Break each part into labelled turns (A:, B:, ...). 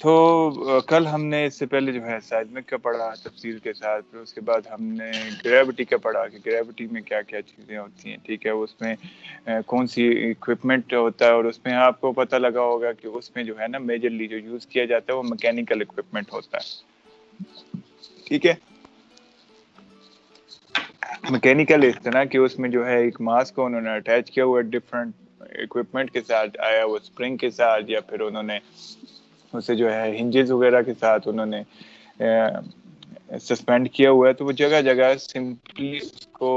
A: تو کل ہم نے اس سے پہلے جو ہے سائزمک کا پڑھا تفصیل کے ساتھ، پھر اس کے بعد ہم نے گریوٹی کا پڑھا کہ گریوٹی میں کیا کیا چیزیں ہوتی ہیں، ٹھیک ہے، اس میں کون سی اکوپمنٹ ہوتا ہے، اور اس میں آپ کو پتہ لگا ہوگا کہ اس میں جو ہے نا میجرلی جو یوز کیا جاتا ہے وہ میکینیکل اکوپمنٹ ہوتا ہے، ٹھیک ہے۔ میکینیکل اس طرح کہ اس میں جو ہے ایک ماس کو انہوں نے اٹیچ کیا ہوا ڈفرینٹ اکوپمنٹ کے ساتھ، آیا وہ اسپرنگ کے ساتھ یا پھر انہوں نے اسے جو ہے ہنجز وغیرہ کے ساتھ انہوں نے سسپینڈ کیا ہوا ہے، تو وہ جگہ جگہ سمپلی اس کو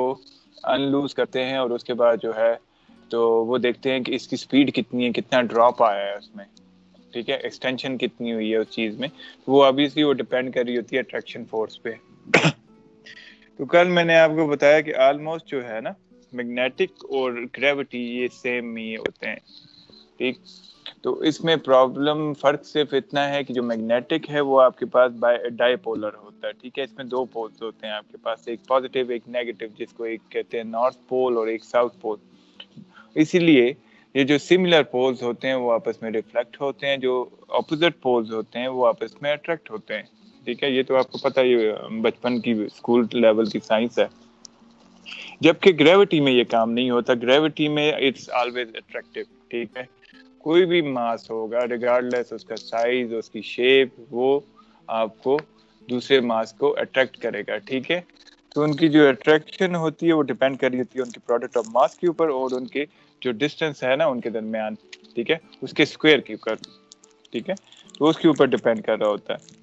A: ان لوز کرتے ہیں، اور اس کے بعد جو ہے تو وہ دیکھتے ہیں کہ اس کی سپیڈ کتنی ہے، کتنا ڈراپ آیا ہے اس میں، ٹھیک ہے، ایکسٹینشن کتنی ہوئی ہے اس چیز میں، تو وہ obviously وہ ڈیپینڈ کر رہی ہوتی ہے اٹریکشن فورس پہ۔ تو کل میں نے آپ کو بتایا کہ آلموسٹ جو ہے نا میگنیٹک اور گریوٹی یہ سیم ہی ہوتے ہیں، ٹھیک۔ تو اس میں پرابلم فرق صرف اتنا ہے کہ جو میگنیٹک ہے وہ آپ کے پاس ڈائی پولر ہوتا ہے، ٹھیک ہے، اس میں دو پولز ہوتے ہیں آپ کے پاس، ایک پازیٹیو ایک نیگیٹو، جس کو ایک کہتے ہیں نارتھ پول اور ایک ساؤتھ پول۔ اسی لیے یہ جو سملر پولز ہوتے ہیں وہ آپس میں ریفلیکٹ ہوتے ہیں، جو اپوزٹ پولز ہوتے ہیں وہ آپس میں اٹریکٹ ہوتے ہیں، ٹھیک ہے، یہ تو آپ کو پتہ ہی بچپن کی اسکول لیول کی سائنس ہے۔ جبکہ گریوٹی میں یہ کام نہیں ہوتا، گریوٹی میں اٹس آلویز اٹریکٹیو، ٹھیک ہے، کوئی بھی ماس ہوگا ریگارڈلیس اس کا سائز، اس کی شیپ، وہ آپ کو دوسرے ماس کو اٹریکٹ کرے گا، ٹھیک ہے۔ تو ان کی جو اٹریکشن ہوتی ہے وہ ڈیپینڈ کر رہی ہوتی ہے ان کی پروڈکٹ آف ماس کے اوپر اور ان کے جو ڈسٹینس ہے نا ان کے درمیان، ٹھیک ہے، اس کے اسکوائر کے اوپر، ٹھیک ہے، تو اس کے اوپر ڈیپینڈ کر رہا ہوتا ہے۔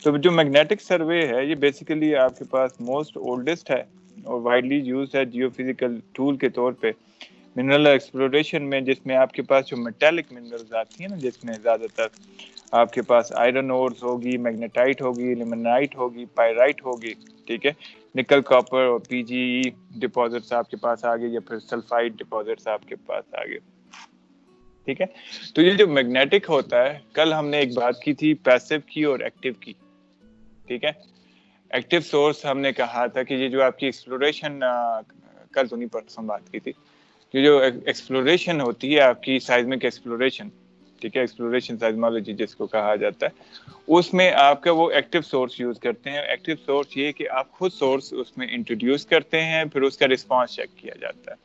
A: تو جو میگنیٹک سروے ہے یہ بیسیکلی آپ کے پاس موسٹ اولڈسٹ ہے اور وائڈلی یوزڈ ہے جیو فزیکل ٹول کے طور پہ منرل ایکسپلوریشن میں، جس میں آپ کے پاس جو میٹالک منرلز آتی ہیں نا، جس میں زیادہ تر آپ کے پاس آئرن اورز ہوگی، میگنیٹائٹ ہوگی، لیمنائٹ ہوگی، پائرائٹ ہوگی، ٹھیک ہے، نکل کاپر اور پی جی ای ڈپازٹس آپ کے پاس آگے، یا پھر سلفائڈ ڈپازٹس آپ کے پاس آگے، ٹھیک ہے۔ تو یہ جو میگنیٹک ہوتا ہے، کل ہم نے ایک بات کی تھی پیسو کی اور ایکٹیو کی، ٹھیک ہے۔ ایکٹیو سورس ہم نے کہا تھا کہ یہ جو آپ کی ایکسپلوریشن، کل تو نہیں پرسوں بات کی تھی، یہ جو ایکسپلوریشن ہوتی ہے آپ کی سائزمک ایکسپلوریشن، ٹھیک ہے، ایکسپلوریشن سائزمولوجی جس کو کہا جاتا ہے، اس میں آپ کا وہ ایکٹیو سورس یوز کرتے ہیں۔ ایکٹیو سورس یہ کہ آپ خود سورس اس میں انٹروڈیوس کرتے ہیں، پھر اس کا رسپانس چیک کیا جاتا ہے،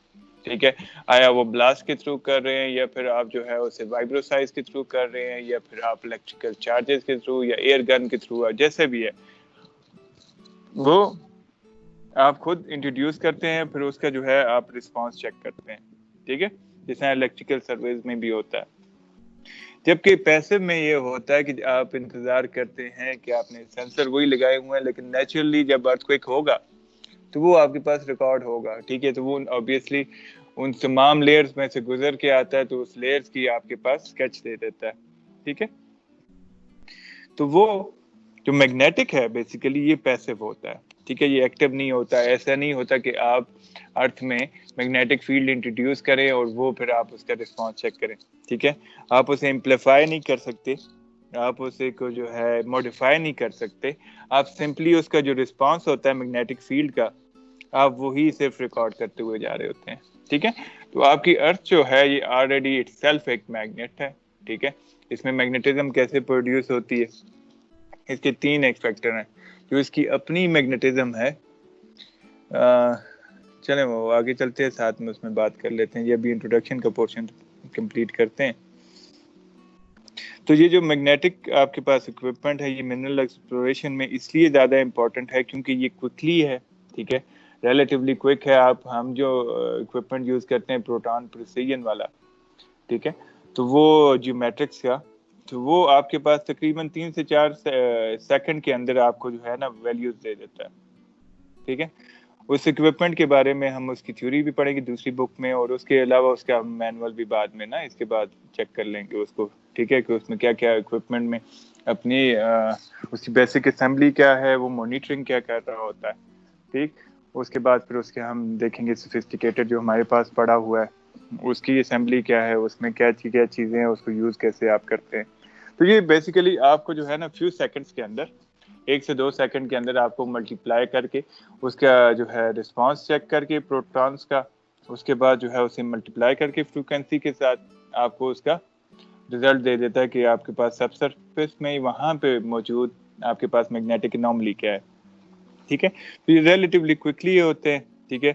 A: ٹھیک ہے، آیا وہ بلاسٹ کے تھرو کر رہے ہیں یا پھر آپ جو ہے اسے وائبروسائز کے تھرو کر رہے ہیں یا پھر آپ الیکٹریکل چارجز کے تھرو یا ایئر گن کے تھرو، جیسے بھی ہے وہ آپ خود انٹروڈیوس کرتے ہیں، پھر اس کا جو ہے آپ رسپانس چیک کرتے ہیں، ٹھیک ہے، جیسے الیکٹریکل سروس میں بھی ہوتا ہے۔ جبکہ پیسو میں یہ ہوتا ہے کہ آپ انتظار کرتے ہیں کہ آپ نے سینسر وہی لگائے ہوئے ہیں، لیکن نیچرلی جب ارتھ کوئک ہوگا تو وہ آپ کے پاس ریکارڈ ہوگا، ٹھیک ہے، تو وہ obviously ان تمام لیئرز میں سے گزر کے آتا ہے، تو اس لیئرز کی آپ کے پاس اسکیچ دے دیتا ہے، ٹھیک ہے۔ تو وہ جو میگنیٹک ہے بیسیکلی یہ پیسو ہوتا ہے، ٹھیک ہے، یہ ایکٹیو نہیں ہوتا ہے۔ ایسا نہیں ہوتا کہ آپ ارتھ میں میگنیٹک فیلڈ انٹروڈیوس کریں اور وہ پھر آپ اس کا رسپانس چیک کریں، ٹھیک ہے، آپ اسے امپلیفائی نہیں کر سکتے، آپ اسے کو جو ہے موڈیفائی نہیں کر سکتے، آپ سمپلی اس کا جو رسپانس ہوتا ہے میگنیٹک فیلڈ کا آپ وہی صرف ریکارڈ کرتے ہوئے جا رہے ہوتے ہیں، ٹھیک ہے۔ تو آپ کی ارتھ جو ہے یہ آلریڈی اٹ سیلف ایک میگنیٹ ہے، ٹھیک ہے۔ اس میں میگنیٹزم کیسے پروڈیوس ہوتی ہے، اس کے تین ایک فیکٹر ہیں، جو اس کی اپنی میگنیٹزم ہے، چلیں وہ آگے چلتے ہیں ساتھ میں اس میں بات کر لیتے ہیں، یہ بھی انٹروڈکشن کا پورشن کمپلیٹ کرتے ہیں۔ تو یہ جو میگنیٹک آپ کے پاس اکوپمنٹ ہے یہ منرل ایکسپلوریشن میں اس لیے زیادہ امپورٹنٹ ہے کیونکہ یہ کوئکلی ہے، ٹھیک ہے، ریلیٹیولی کوئک ہے۔ ہم جو اکوپمنٹ یوز کرتے ہیں پروٹون پریسیجن والا، ٹھیک ہے، تو وہ جیومیٹرکس کا، تو وہ آپ کے پاس تقریباً 3 سے 4 سیکنڈ کے اندر آپ کو جو ہے نا ویلیوز دے دیتا ہے، ٹھیک ہے۔ اس اکوپمنٹ کے بارے میں ہم اس کی تھیوری بھی پڑھیں گے دوسری بک میں، اور اس کے علاوہ اس کا مینول بھی بعد میں نا اس کے بعد چیک کر لیں گے اس کو، ٹھیک ہے، کہ اس میں کیا کیا اکوپمنٹ میں اپنی اس کی بیسک اسمبلی کیا ہے، وہ مانیٹرنگ کیا کر رہا ہوتا ہے، ٹھیک۔ اس کے بعد پھر اس کے ہم دیکھیں گے سوفسٹیکیٹڈ جو ہمارے پاس پڑا ہوا ہے اس کی اسمبلی کیا ہے، اس میں کیا چیزیں ہیں، اس کو یوز کیسے آپ کرتے ہیں۔ تو یہ بیسیکلی آپ کو جو ہے نا فیو سیکنڈز کے اندر، 1 سے 2 سیکنڈ کے اندر آپ کو ملٹیپلائی کر کے اس کا جو ہے رسپانس چیک کر کے پروٹونز کا، اس کے بعد جو ہے اسے ملٹیپلائی کر کے فریکوینسی کے ساتھ آپ کو اس کا رزلٹ دے دیتا ہے کہ آپ کے پاس سب سرفیس میں وہاں پہ موجود آپ کے پاس میگنیٹک انوملی کیا ہے. ٹھیک ہے, تو یہ ریلیٹیولی کوئکلی ہوتے ہیں. ٹھیک ہے,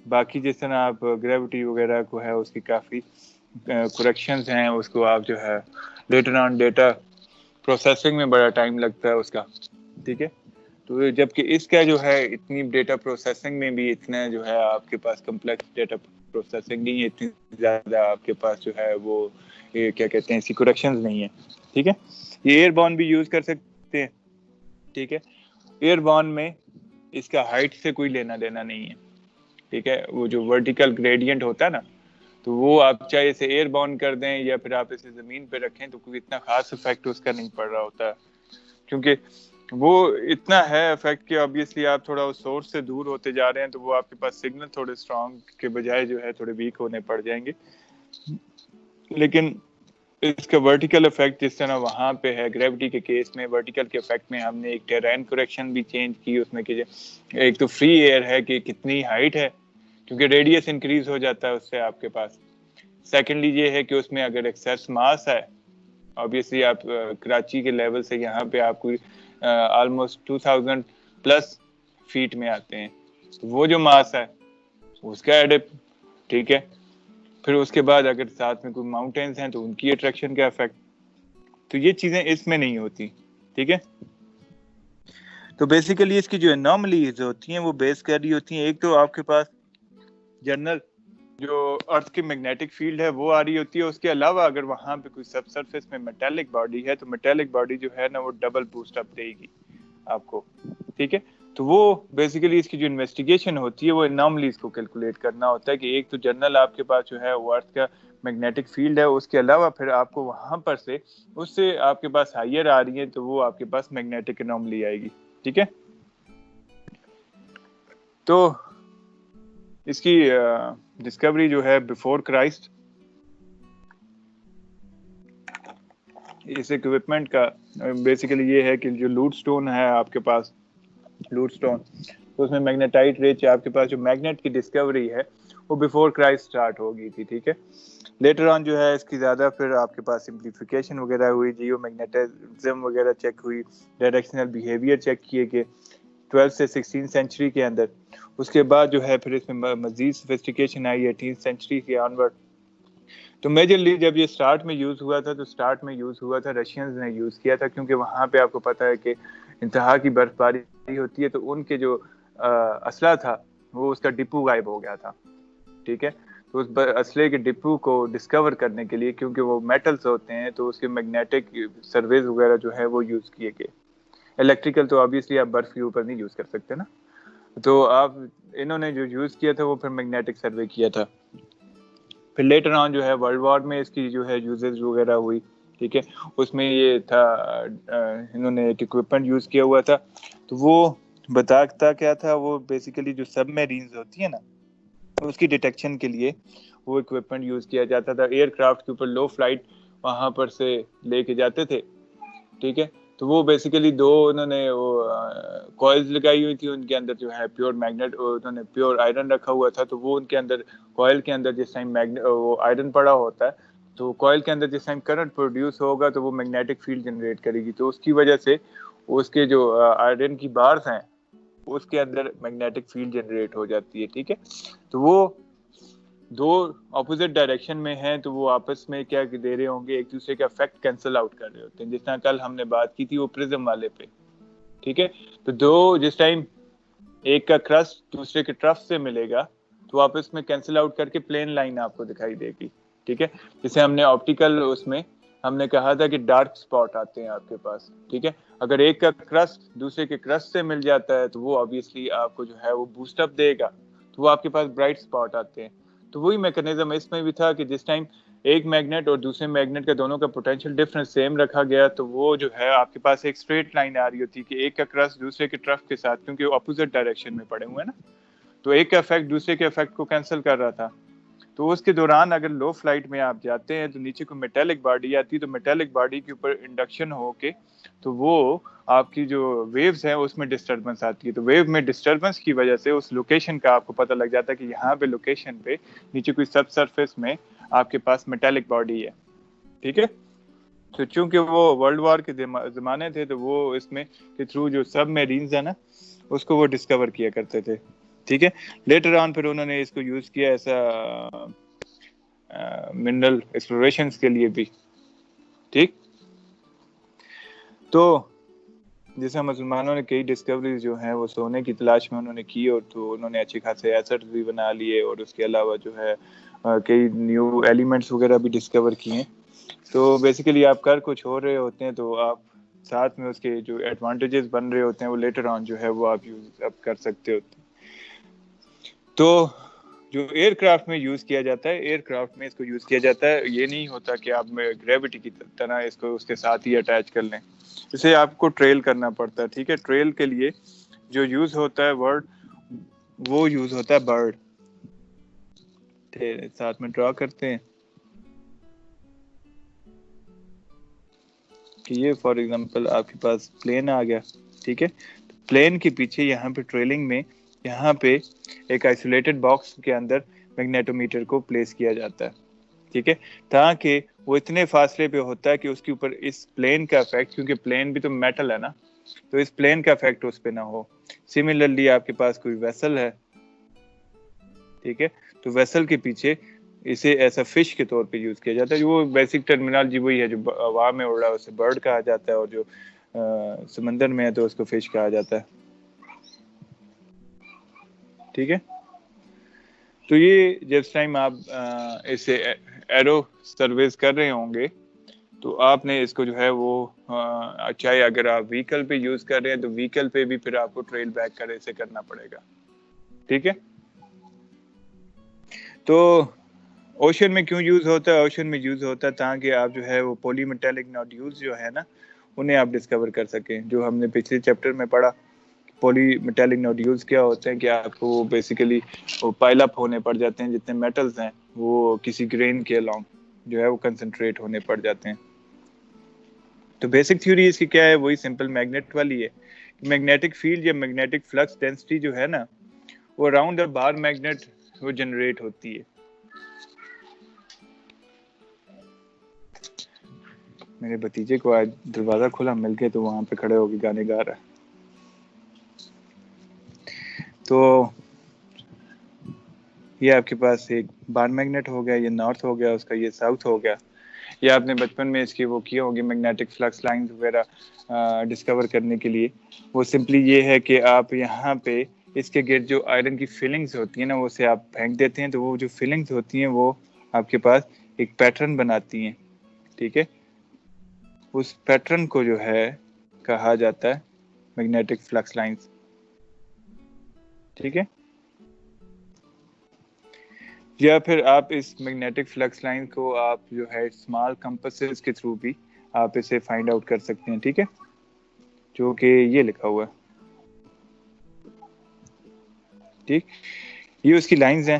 A: باقی جس طرح آپ گریوٹی وغیرہ کو ہے اس کی کافی کریکشنز ہیں, اس کو آپ جو ہے لیٹر آن ڈیٹا پروسیسنگ میں بڑا ٹائم لگتا ہے اس کا. ٹھیک ہے, تو جبکہ اس کا جو ہے اتنی ڈیٹا پروسیسنگ میں بھی اتنا جو ہے آپ کے پاس کمپلیکس ڈیٹا پروسیسنگ نہیں ہے, اتنی زیادہ آپ کے پاس جو ہے وہ کیا کہتے ہیں ایسی کریکشنز نہیں ہے. ٹھیک ہے, یہ ایئر بورن بھی یوز کر سکتے ہیں. ٹھیک ہے, ایئر بورن میں اس کا ہائٹ سے کوئی لینا دینا نہیں ہے. ٹھیک ہے, وہ جو ورٹیکل گریڈینٹ ہوتا ہے نا, تو وہ آپ چاہے اسے ایئر بورن کر دیں یا پھر آپ اسے زمین پہ رکھیں تو کوئی اتنا خاص افیکٹ اس کا نہیں پڑ رہا ہوتا, کیونکہ وہ اتنا ہے افیکٹ کہ obviously آپ تھوڑا اس سورس سے دور ہوتے جا رہے ہیں تو وہ آپ کے پاس سگنل تھوڑے اسٹرانگ کے بجائے جو ہے تھوڑے ویک ہونے پڑ جائیں گے. لیکن اس کا ورٹیکل افیکٹ جس طرح وہاں پہ ہے گریوٹی کے کیس میں, ورٹیکل کے افیکٹ میں ہم نے ایک ٹیرین کریکشن بھی چینج کی اس میں, کہ ایک تو فری ایئر ہے کہ کتنی ہائٹ ہے کیونکہ ریڈیس انکریز ہو جاتا ہے اس سے آپ کے پاس. سیکنڈلی یہ ہے کہ اس میں اگر ایکسیس ماس ہے, obviously آپ کراچی کے لیول سے یہاں پہ آپ کو آلموسٹ 2000 پلس فیٹ میں آتے ہیں, وہ جو ماس ہے اس کا ایڈپ. ٹھیک ہے, پھر اس کے بعد اگر ساتھ میں کوئی ماؤنٹینز ہیں تو ان کی اٹریکشن کا افیکٹ, تو یہ چیزیں اس میں نہیں ہوتی. ٹھیک ہے, تو بیسیکلی اس کی جو انوملیز ہوتی ہیں وہ بیس کر رہی ہوتی ہیں, ایک تو آپ کے پاس جنرل جو ارتھ کی میگنیٹک فیلڈ ہے وہ آ رہی ہوتی ہے, اس کے علاوہ اگر وہاں پہ کوئی سب سرفیس میں میٹالک باڈی ہے تو میٹالک باڈی جو ہے نا وہ ڈبل بوسٹ اپ دے گی آپ کو. ٹھیک ہے, تو وہ بیسیکلی اس کی جو انویسٹیگیشن ہوتی ہے وہ انوملیز کو کیلکولیٹ کرنا ہوتا ہے کہ ایک تو جنرل آپ کے پاس جو ہے وہ ارتھ کا میگنیٹک فیلڈ ہے, اس کے علاوہ پھر آپ کو وہاں پر سے اس سے آپ کے پاس ہائر آ رہی ہے تو وہ آپ کے پاس میگنیٹک انوملی آئے گی. ٹھیک ہے, تو اس کی ڈسکوری جو ہے بیفور کرائسٹ, اس اکوپمنٹ کا بیسیکلی یہ ہے کہ جو لوڈ سٹون ہے آپ کے پاس, لوڈ سٹون تو اس میں میگنیٹائٹ ریچ آپ کے پاس جو میگنیٹ کی ڈسکوری ہے وہ بیفور کرائسٹ سٹارٹ ہو گئی تھی. ٹھیک ہے, لیٹر آن جو ہے اس کی زیادہ پھر آپ کے پاس سمپلیفیکیشن وغیرہ ہوئی, جیو میگنیٹزم وغیرہ چیک ہوئی, ڈائریکشنل بیہیویئر چیک کیے کہ 12 سے 16 سینچری کے اندر. اس کے بعد جو ہے پھر اس میں مزید سوفسٹیکیشن آئی 18 سینچری کے آنورڈ. تو میجرلی جب یہ سٹارٹ میں یوز ہوا تھا تو سٹارٹ میں یوز ہوا تھا رشینز نے یوز کیا تھا, کیونکہ وہاں پہ آپ کو پتا ہے کہ انتہا کی برف باری ہوتی ہے تو ان کے جو اسلحہ تھا وہ اس کا ڈپو غائب ہو گیا تھا. ٹھیک ہے, تو اس اسلحے کے ڈپو کو ڈسکور کرنے کے لیے, کیونکہ وہ میٹلز ہوتے ہیں تو اس کے میگنیٹک سرویز وغیرہ جو ہے وہ یوز کیے گئے. الیکٹریکل تو obviously آپ برف کے اوپر نہیں یوز کر سکتے نا, تو آپ انہوں نے جو یوز کیا تھا وہ پھر میگنیٹک سروے کیا تھا. پھر لیٹر آن جو ہے ورلڈ وار میں اس کی جو ہے یوزز وغیرہ ہوئی. ٹھیک ہے, اس میں یہ تھا انہوں نے ایک اکوپمنٹ یوز کیا ہوا تھا, تو وہ بتاتا کیا تھا, وہ بیسیکلی جو سب میرینز ہوتی ہیں نا اس کی ڈیٹیکشن کے لیے وہ اکوپمنٹ یوز کیا جاتا تھا. ایئر کرافٹ کے اوپر لو فلائٹ وہاں پر سے لے کے جاتے تھے. ٹھیک ہے, تو وہ بیسیکلی دو انہوں نے کوائلز لگائی ہوئی تھی, ان کے اندر جو ہے پیور میگنیٹ, انہوں نے پیور آئرن رکھا ہوا تھا, تو وہ ان کے اندر کوائل کے اندر جس ٹائم وہ آئرن پڑا ہوتا ہے تو کوائل کے اندر جس ٹائم کرنٹ پروڈیوس ہوگا تو وہ میگنیٹک فیلڈ جنریٹ کرے گی, تو اس کی وجہ سے اس کے جو آئرن کی بارز ہیں اس کے اندر میگنیٹک فیلڈ جنریٹ ہو جاتی ہے. ٹھیک ہے, تو وہ دو اپوزٹ ڈائریکشن میں ہیں تو وہ آپس میں کیا دے رہے ہوں گے, ایک دوسرے کا افیکٹ کینسل آؤٹ کر رہے ہوتے ہیں, جس طرح کل ہم نے بات کی تھی وہ پرزم والے پہ. ٹھیک ہے, تو دو جس ٹائم ایک کا کرسٹ دوسرے کے ٹرف سے ملے گا تو آپس میں کینسل آؤٹ کر کے پلین لائن آپ کو دکھائی دے گی. ٹھیک ہے, جسے ہم نے آپٹیکل اس میں ہم نے کہا تھا کہ ڈارک سپاٹ آتے ہیں آپ کے پاس. ٹھیک ہے, اگر ایک کا کرسٹ دوسرے کے کرسٹ سے مل جاتا ہے تو وہ obviously آپ کو جو ہے وہ بوسٹ اپ دے گا, تو وہ آپ کے پاس برائٹ سپاٹ آتے ہیں. تو وہی میکنزم اس میں بھی تھا کہ جس ٹائم ایک میگنیٹ اور دوسرے میگنیٹ کا دونوں کا پوٹینشیل ڈفرنس سیم رکھا گیا تو وہ جو ہے آپ کے پاس ایک اسٹریٹ لائن آ رہی ہوتی کہ ایک کا کرسٹ دوسرے کے ٹرف کے ساتھ, کیونکہ وہ اپوزٹ ڈائریکشن میں پڑے ہوئے ہیں نا, تو ایک کا افیکٹ دوسرے کے افیکٹ کو کینسل کر رہا تھا. تو اس کے دوران اگر لو فلائٹ میں آپ جاتے ہیں تو نیچے کو میٹالک باڈی آتی ہے, تو میٹالک باڈی کے اوپر انڈکشن ہو کے تو وہ آپ کی جو ویوز ہیں اس میں ڈسٹربنس آتی ہے, تو ویو میں ڈسٹربنس کی وجہ سے اس لوکیشن کا آپ کو پتہ لگ جاتا ہے کہ یہاں پہ لوکیشن پہ نیچے کوئی سب سرفیس میں آپ کے پاس میٹالک باڈی ہے. ٹھیک ہے, تو چونکہ وہ ورلڈ وار کے زمانے تھے تو وہ اس میں کے تھرو جو سب میرینز ہے نا اس کو وہ ڈسکور کیا کرتے تھے. ٹھیک ہے. لیٹر آن پھر انہوں نے اس کو یوز کیا ایسا منرل ایکسپلوریشنز کے لیے بھی. ٹھیک. تو جیسے مسلمانوں نے کئی ڈسکوریز جو ہیں وہ سونے کی تلاش میں انہوں نے کی, اور تو انہوں نے اچھے خاصے ایسٹس بھی بنا لیے, اور اس کے علاوہ جو ہے کئی نیو ایلیمنٹس وغیرہ بھی ڈسکور کیے. تو بیسیکلی آپ کر کچھ ہو رہے ہوتے ہیں تو آپ ساتھ میں اس کے جو ایڈوانٹیجز بن رہے ہوتے ہیں وہ لیٹر آن جو ہے وہ آپ یوز اب کر سکتے ہوتے ہیں. تو جو ایئر کرافٹ میں یوز کیا جاتا ہے, ایئر کرافٹ میں اس کو یوز کیا جاتا ہے, یہ نہیں ہوتا کہ آپ گریوٹی کی طرح اس کو اس کے ساتھ ہی اٹیچ کر لیں, اسے آپ کو ٹریل کرنا پڑتا ہے. ٹھیک ہے. ٹریل کے لیے جو یوز ہوتا ہے ورڈ وہ یوز ہوتا ہے برڈ. ساتھ میں ڈرا کرتے ہیں کہ یہ فار ایگزامپل آپ کے پاس پلین آ گیا. ٹھیک ہے. پلین کے پیچھے یہاں پہ ٹریلنگ میں یہاں پہ ایک آئسولیٹڈ باکس کے اندر میگنیٹومیٹر کو پلیس کیا جاتا ہے. ٹھیک ہے. تاکہ وہ اتنے فاصلے پہ ہوتا ہے کہ اس کے اوپر اس پلین کا افیکٹ, کیونکہ پلین بھی تو میٹل ہے نا, تو اس پلین کا افیکٹ اس پہ نہ ہو. سملرلی آپ کے پاس کوئی ویسل ہے, ٹھیک ہے, تو ویسل کے پیچھے اسے ایسا فش کے طور پہ یوز کیا جاتا ہے. وہ بیسک ٹرمینالوجی وہی ہے جو ہوا میں اڑ رہا ہے اسے برڈ کہا جاتا ہے, اور جو سمندر میں ہے تو اس کو فش کہا جاتا ہے. ٹھیک ہے. تو یہ جس ٹائم آپ اسے ایرو سروس کر رہے ہوں گے تو آپ نے اس کو جو ہے وہ چاہے اگر آپ وہیکل پہ یوز کر رہے ہیں تو وہیکل پہ بھی پھر آپ کو ٹریل بیک کرے سے کرنا پڑے گا. ٹھیک ہے. تو اوشن میں کیوں یوز ہوتا ہے؟ اوشن میں یوز ہوتا ہے تاکہ آپ جو ہے وہ پولی میٹالک نوڈیولز جو ہے نا انہیں آپ ڈسکور کر سکیں. جو ہم نے پچھلے چیپٹر میں پڑھا پولی میٹالک نوڈیولز کیا ہوتے ہیں کہ آپ کو بیسیکلی وہ پائل اپ ہونے پڑ جاتے ہیں, جتنے میٹلز ہیں وہ کسی گرین کے along جو ہے وہ کنسنٹریٹ ہونے پڑ جاتے ہیں. تو بیسک تھیوری اس کی کیا ہے؟ وہی سمپل میگنیٹ والی ہے. میگنیٹک فیلڈ یا میگنیٹک فلکس ڈینسٹی جو ہے نا وہ اراؤنڈ دا بار میگنیٹ وہ جنریٹ ہوتی ہے. میرے بھتیجے کو آج دروازہ کھلا مل کے تو وہاں پہ کھڑے ہو کے گانے گا رہا ہے. تو یہ آپ کے پاس ایک بار میگنیٹ ہو گیا, یہ نارتھ ہو گیا اس کا, یہ ساؤتھ ہو گیا. یہ آپ نے بچپن میں اس کی وہ کیے ہوگی میگنیٹک فلکس لائنز وغیرہ ڈسکور کرنے کے لیے. وہ سمپلی یہ ہے کہ آپ یہاں پہ اس کے گرد جو آئرن کی فلنگز ہوتی ہیں نا وہ اسے آپ پھینک دیتے ہیں تو وہ جو فلنگز ہوتی ہیں وہ آپ کے پاس ایک پیٹرن بناتی ہیں. ٹھیک ہے. اس پیٹرن کو جو ہے کہا جاتا ہے میگنیٹک فلکس لائنز. ٹھیک ہے. یا پھر آپ اس میگنیٹک فلکس لائن کو آپ جو ہے اسمال کمپسز کے تھرو بھی آپ اسے فائنڈ آؤٹ کر سکتے ہیں. ٹھیک ہے. جو کہ یہ لکھا ہوا ہے. ٹھیک. یہ اس کی لائنز ہیں.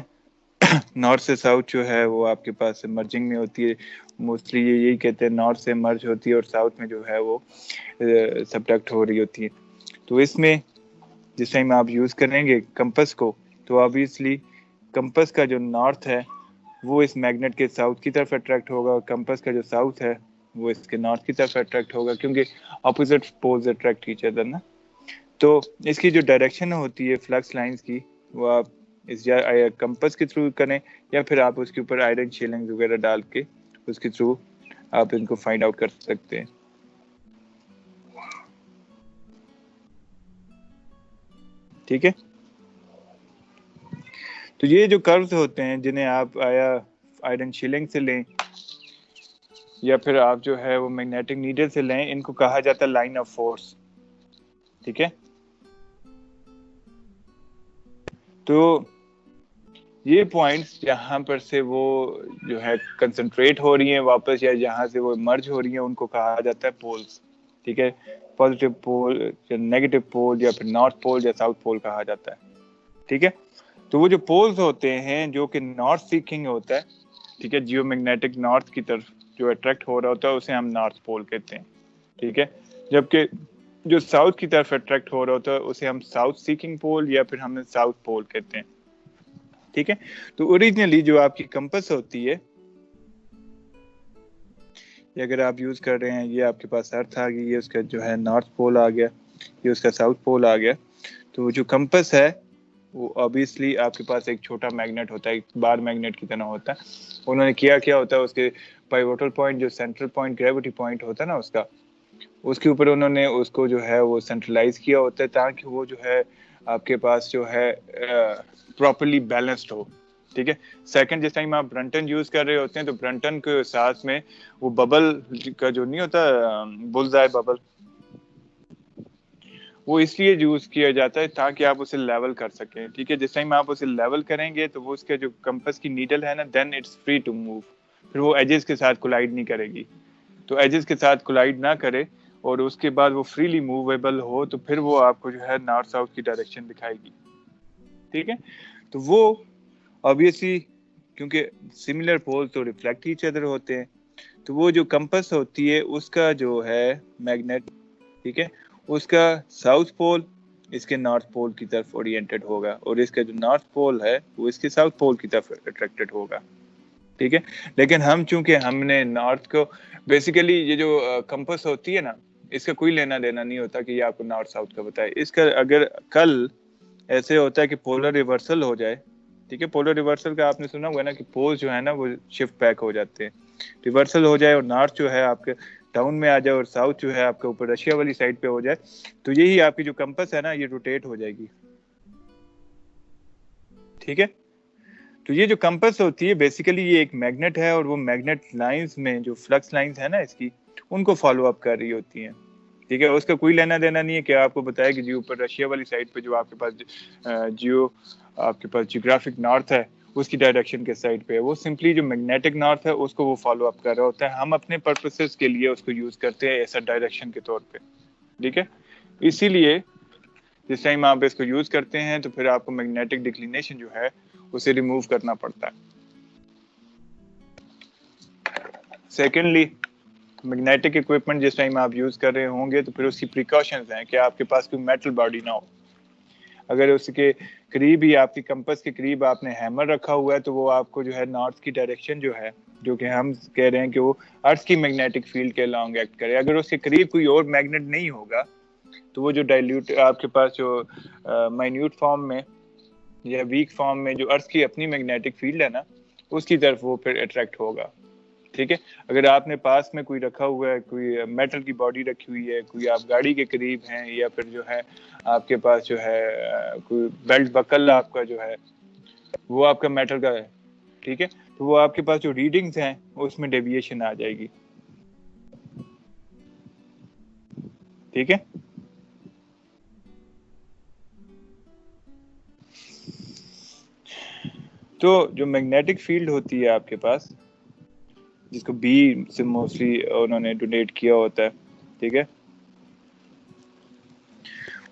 A: نارتھ سے ساؤتھ جو ہے وہ آپ کے پاس مرجنگ میں ہوتی ہے. موسٹلی یہ یہی کہتے ہیں نارتھ سے مرج ہوتی ہے اور ساؤتھ میں جو ہے وہ سبٹریکٹ ہو رہی ہوتی ہے. تو اس میں جس ٹائم آپ یوز کریں گے کمپس کو تو آبویسلی کمپس کا جو نارتھ ہے وہ اس میگنیٹ کے ساؤتھ کی طرف اٹریکٹ ہوگا, اور کمپس کا جو ساؤتھ ہے وہ اس کے نارتھ کی طرف اٹریکٹ ہوگا, کیونکہ opposite poles attract each other نا. تو اس کی جو ڈائریکشن ہوتی ہے فلکس لائنز کی وہ آپ اس کمپس کے تھرو کریں یا پھر آپ اس کے اوپر آئرن شیلنگ وغیرہ ڈال کے اس کے تھرو آپ ان کو فائنڈ آؤٹ کر سکتے ہیں. ٹھیک ہے. تو یہ جو کروز ہوتے ہیں جنہیں آپ آئرن شیلنگ سے لیں یا پھر آپ جو ہے وہ میگنیٹک نیڈل سے لیں, ان کو کہا جاتا ہے لائن آف فورس. ٹھیک ہے. تو یہ پوائنٹس جہاں پر سے وہ جو ہے کنسنٹریٹ ہو رہی ہیں واپس یا جہاں سے وہ مرج ہو رہی ہیں ان کو کہا جاتا ہے پولز. ٹھیک ہے. پازیٹیو پول یا نیگیٹو پول یا پھر نارتھ پول یا ساؤتھ پول کہا جاتا ہے. ٹھیک ہے. تو وہ جو پولز ہوتے ہیں جو کہ نارتھ سیکنگ ہوتا ہے, ٹھیک ہے, جیو میگنیٹک نارتھ کی طرف جو اٹریکٹ ہو رہا ہوتا ہے اسے ہم نارتھ پول کہتے ہیں. ٹھیک ہے. جبکہ جو ساؤتھ کی طرف اٹریکٹ ہو رہا ہوتا ہے اسے ہم ساؤتھ سیکنگ پول یا پھر ہم ساؤتھ پول کہتے ہیں. ٹھیک ہے. تو اوریجنلی جو آپ کی کمپس ہوتی ہے یہ اگر آپ یوز کر رہے ہیں، یہ آپ کے پاس ارتھ آ گئی، یہ اس کا جو ہے نارتھ پول آ گیا، یہ اس کا ساؤتھ پول آ گیا. تو جو کمپس ہے وہ obviously آپ کے پاس ایک چھوٹا میگنیٹ ہوتا ہے، ایک بار میگنیٹ کی طرح ہوتا ہے. انہوں نے کیا ہوتا ہے، اس کے پائیوٹل پوائنٹ جو سینٹرل پوائنٹ گریوٹی پوائنٹ ہوتا ہے نا اس کے اوپر انہوں نے اس کو جو ہے وہ سینٹرلائز کیا ہوتا ہے تاکہ وہ جو ہے آپ کے پاس جو ہے پراپرلی بیلنسڈ ہو. ٹھیک ہے. سیکنڈ، جس ٹائم آپ برنٹن یوز کر رہے ہوتے ہیں تو برنٹن کے ساتھ میں وہ ببل کا جو نہیں ہوتا بلز آئی ببل، وہ اس لیے یوز کیا جاتا ہے تاکہ آپ اسے لیول کر سکیں. ٹھیک ہے. جس ٹائم آپ اسے لیول کریں گے تو وہ اس کا جو کمپس کی نیڈل ہے نا، دین اٹس فری ٹو موو. پھر وہ ایجز کے ساتھ کولائڈ نہیں کرے گی. تو ایجز کے ساتھ کولائڈ نہ کرے اور اس کے بعد وہ فریلی موویبل ہو تو پھر وہ آپ کو جو ہے نارتھ ساؤتھ کی ڈائریکشن دکھائے گی. ٹھیک ہے. تو وہ obviously کیونکہ سملر پول تو ریفلیکٹ ایچ ادر ہوتے ہیں، تو وہ جو کمپس ہوتی ہے اس کا جو ہے میگنیٹ، ٹھیک ہے، اس کا ساؤتھ پول اس کے نارتھ پول کی طرف اورینٹڈ ہوگا اور اس کا جو نارتھ پول ہے وہ اس کے ساؤتھ پول کی طرف اٹریکٹڈ ہوگا. ٹھیک ہے. لیکن ہم چونکہ ہم نے نارتھ کو بیسیکلی یہ جو کمپس ہوتی ہے نا، اس کا کوئی لینا دینا نہیں ہوتا کہ یہ آپ کو نارتھ ساؤتھ کا بتائے. اس کا اگر کل ایسے ہوتا ہے کہ پولر ریورسل ہو جائے، ٹھیک ہے، پولر ریورسل کا آپ نے سنا ہوا نا کہ پول جو ہے نا وہ شفٹ بیک ہو جاتے ہیں، ریورسل ہو جائے اور نارتھ جو ہے آپ کے ڈاؤن میں آ جائے اور ساؤتھ جو ہے آپ کے اوپر رشیا والی سائڈ پہ ہو جائے، تو یہی آپ کی جو کمپس ہے نا یہ روٹیٹ ہو جائے گی. ٹھیک ہے. تو یہ جو کمپس ہوتی ہے بیسیکلی یہ ایک میگنیٹ ہے اور وہ میگنیٹ لائنز میں جو فلکس لائنز ہیں نا اس کی، ان کو فالو اپ کر رہی ہوتی ہیں. ٹھیک ہے. اس کا کوئی لینا دینا نہیں ہے کہ آپ کو بتایا کہ جی اوپر رشیا والی سائڈ پہ جو آپ کے پاس آپ کے پاس جیوگرافک نارتھ ہے اس کی ڈائریکشن کے سائڈ پہ ہے، وہ سمپلی جو میگنیٹک نارتھ ہے اس کو وہ فالو اپ کر رہا ہوتا ہے. ہم اپنے پرپسز کے لیے اس کو یوز کرتے ہیں ایسا ڈائریکشن کے طور پہ. ٹھیک ہے. اسی لیے جس ٹائم آپ اس کو یوز کرتے ہیں تو پھر آپ کو میگنیٹک ڈکلینیشن جو ہے اسے ریموو کرنا پڑتا ہے. سیکنڈلی، میگنیٹک اکوپمنٹ جس ٹائم آپ یوز کر رہے ہوں گے تو پھر اس کی پریکاشنز ہیں کہ آپ کے پاس کوئی میٹل باڈی نہ ہو. اگر اس کے قریب ہی آپ کی کمپس کے قریب آپ نے ہیمر رکھا ہوا ہے تو وہ آپ کو جو ہے نارتھ کی ڈائریکشن جو ہے، جو کہ ہم کہہ رہے ہیں کہ وہ ارتھ کی میگنیٹک فیلڈ کے لانگ ایکٹ کرے، اگر اس کے قریب کوئی اور میگنیٹ نہیں ہوگا تو وہ جو ڈائلیوٹ آپ کے پاس جو مائنیوٹ فارم میں یا ویک فارم میں جو ارتھ کی اپنی میگنیٹک فیلڈ ہے نا اس کی طرف وہ پھر اٹریکٹ ہوگا. ٹھیک ہے. اگر آپ نے پاس میں کوئی رکھا ہوا ہے، کوئی میٹل کی باڈی رکھی ہوئی ہے، کوئی آپ گاڑی کے قریب ہیں، یا پھر جو ہے آپ کے پاس جو ہے کوئی بیلٹ بکل آپ کا جو ہے وہ آپ کا میٹل کا ہے، ٹھیک ہے، تو وہ آپ کے پاس جو ریڈنگز ہیں اس میں ڈیویشن آ جائے گی. ٹھیک ہے. تو جو میگنیٹک فیلڈ ہوتی ہے آپ کے پاس، جس کو بی سے موسٹلی انہوں نے ڈونیٹ کیا ہوتا ہے، ٹھیک ہے،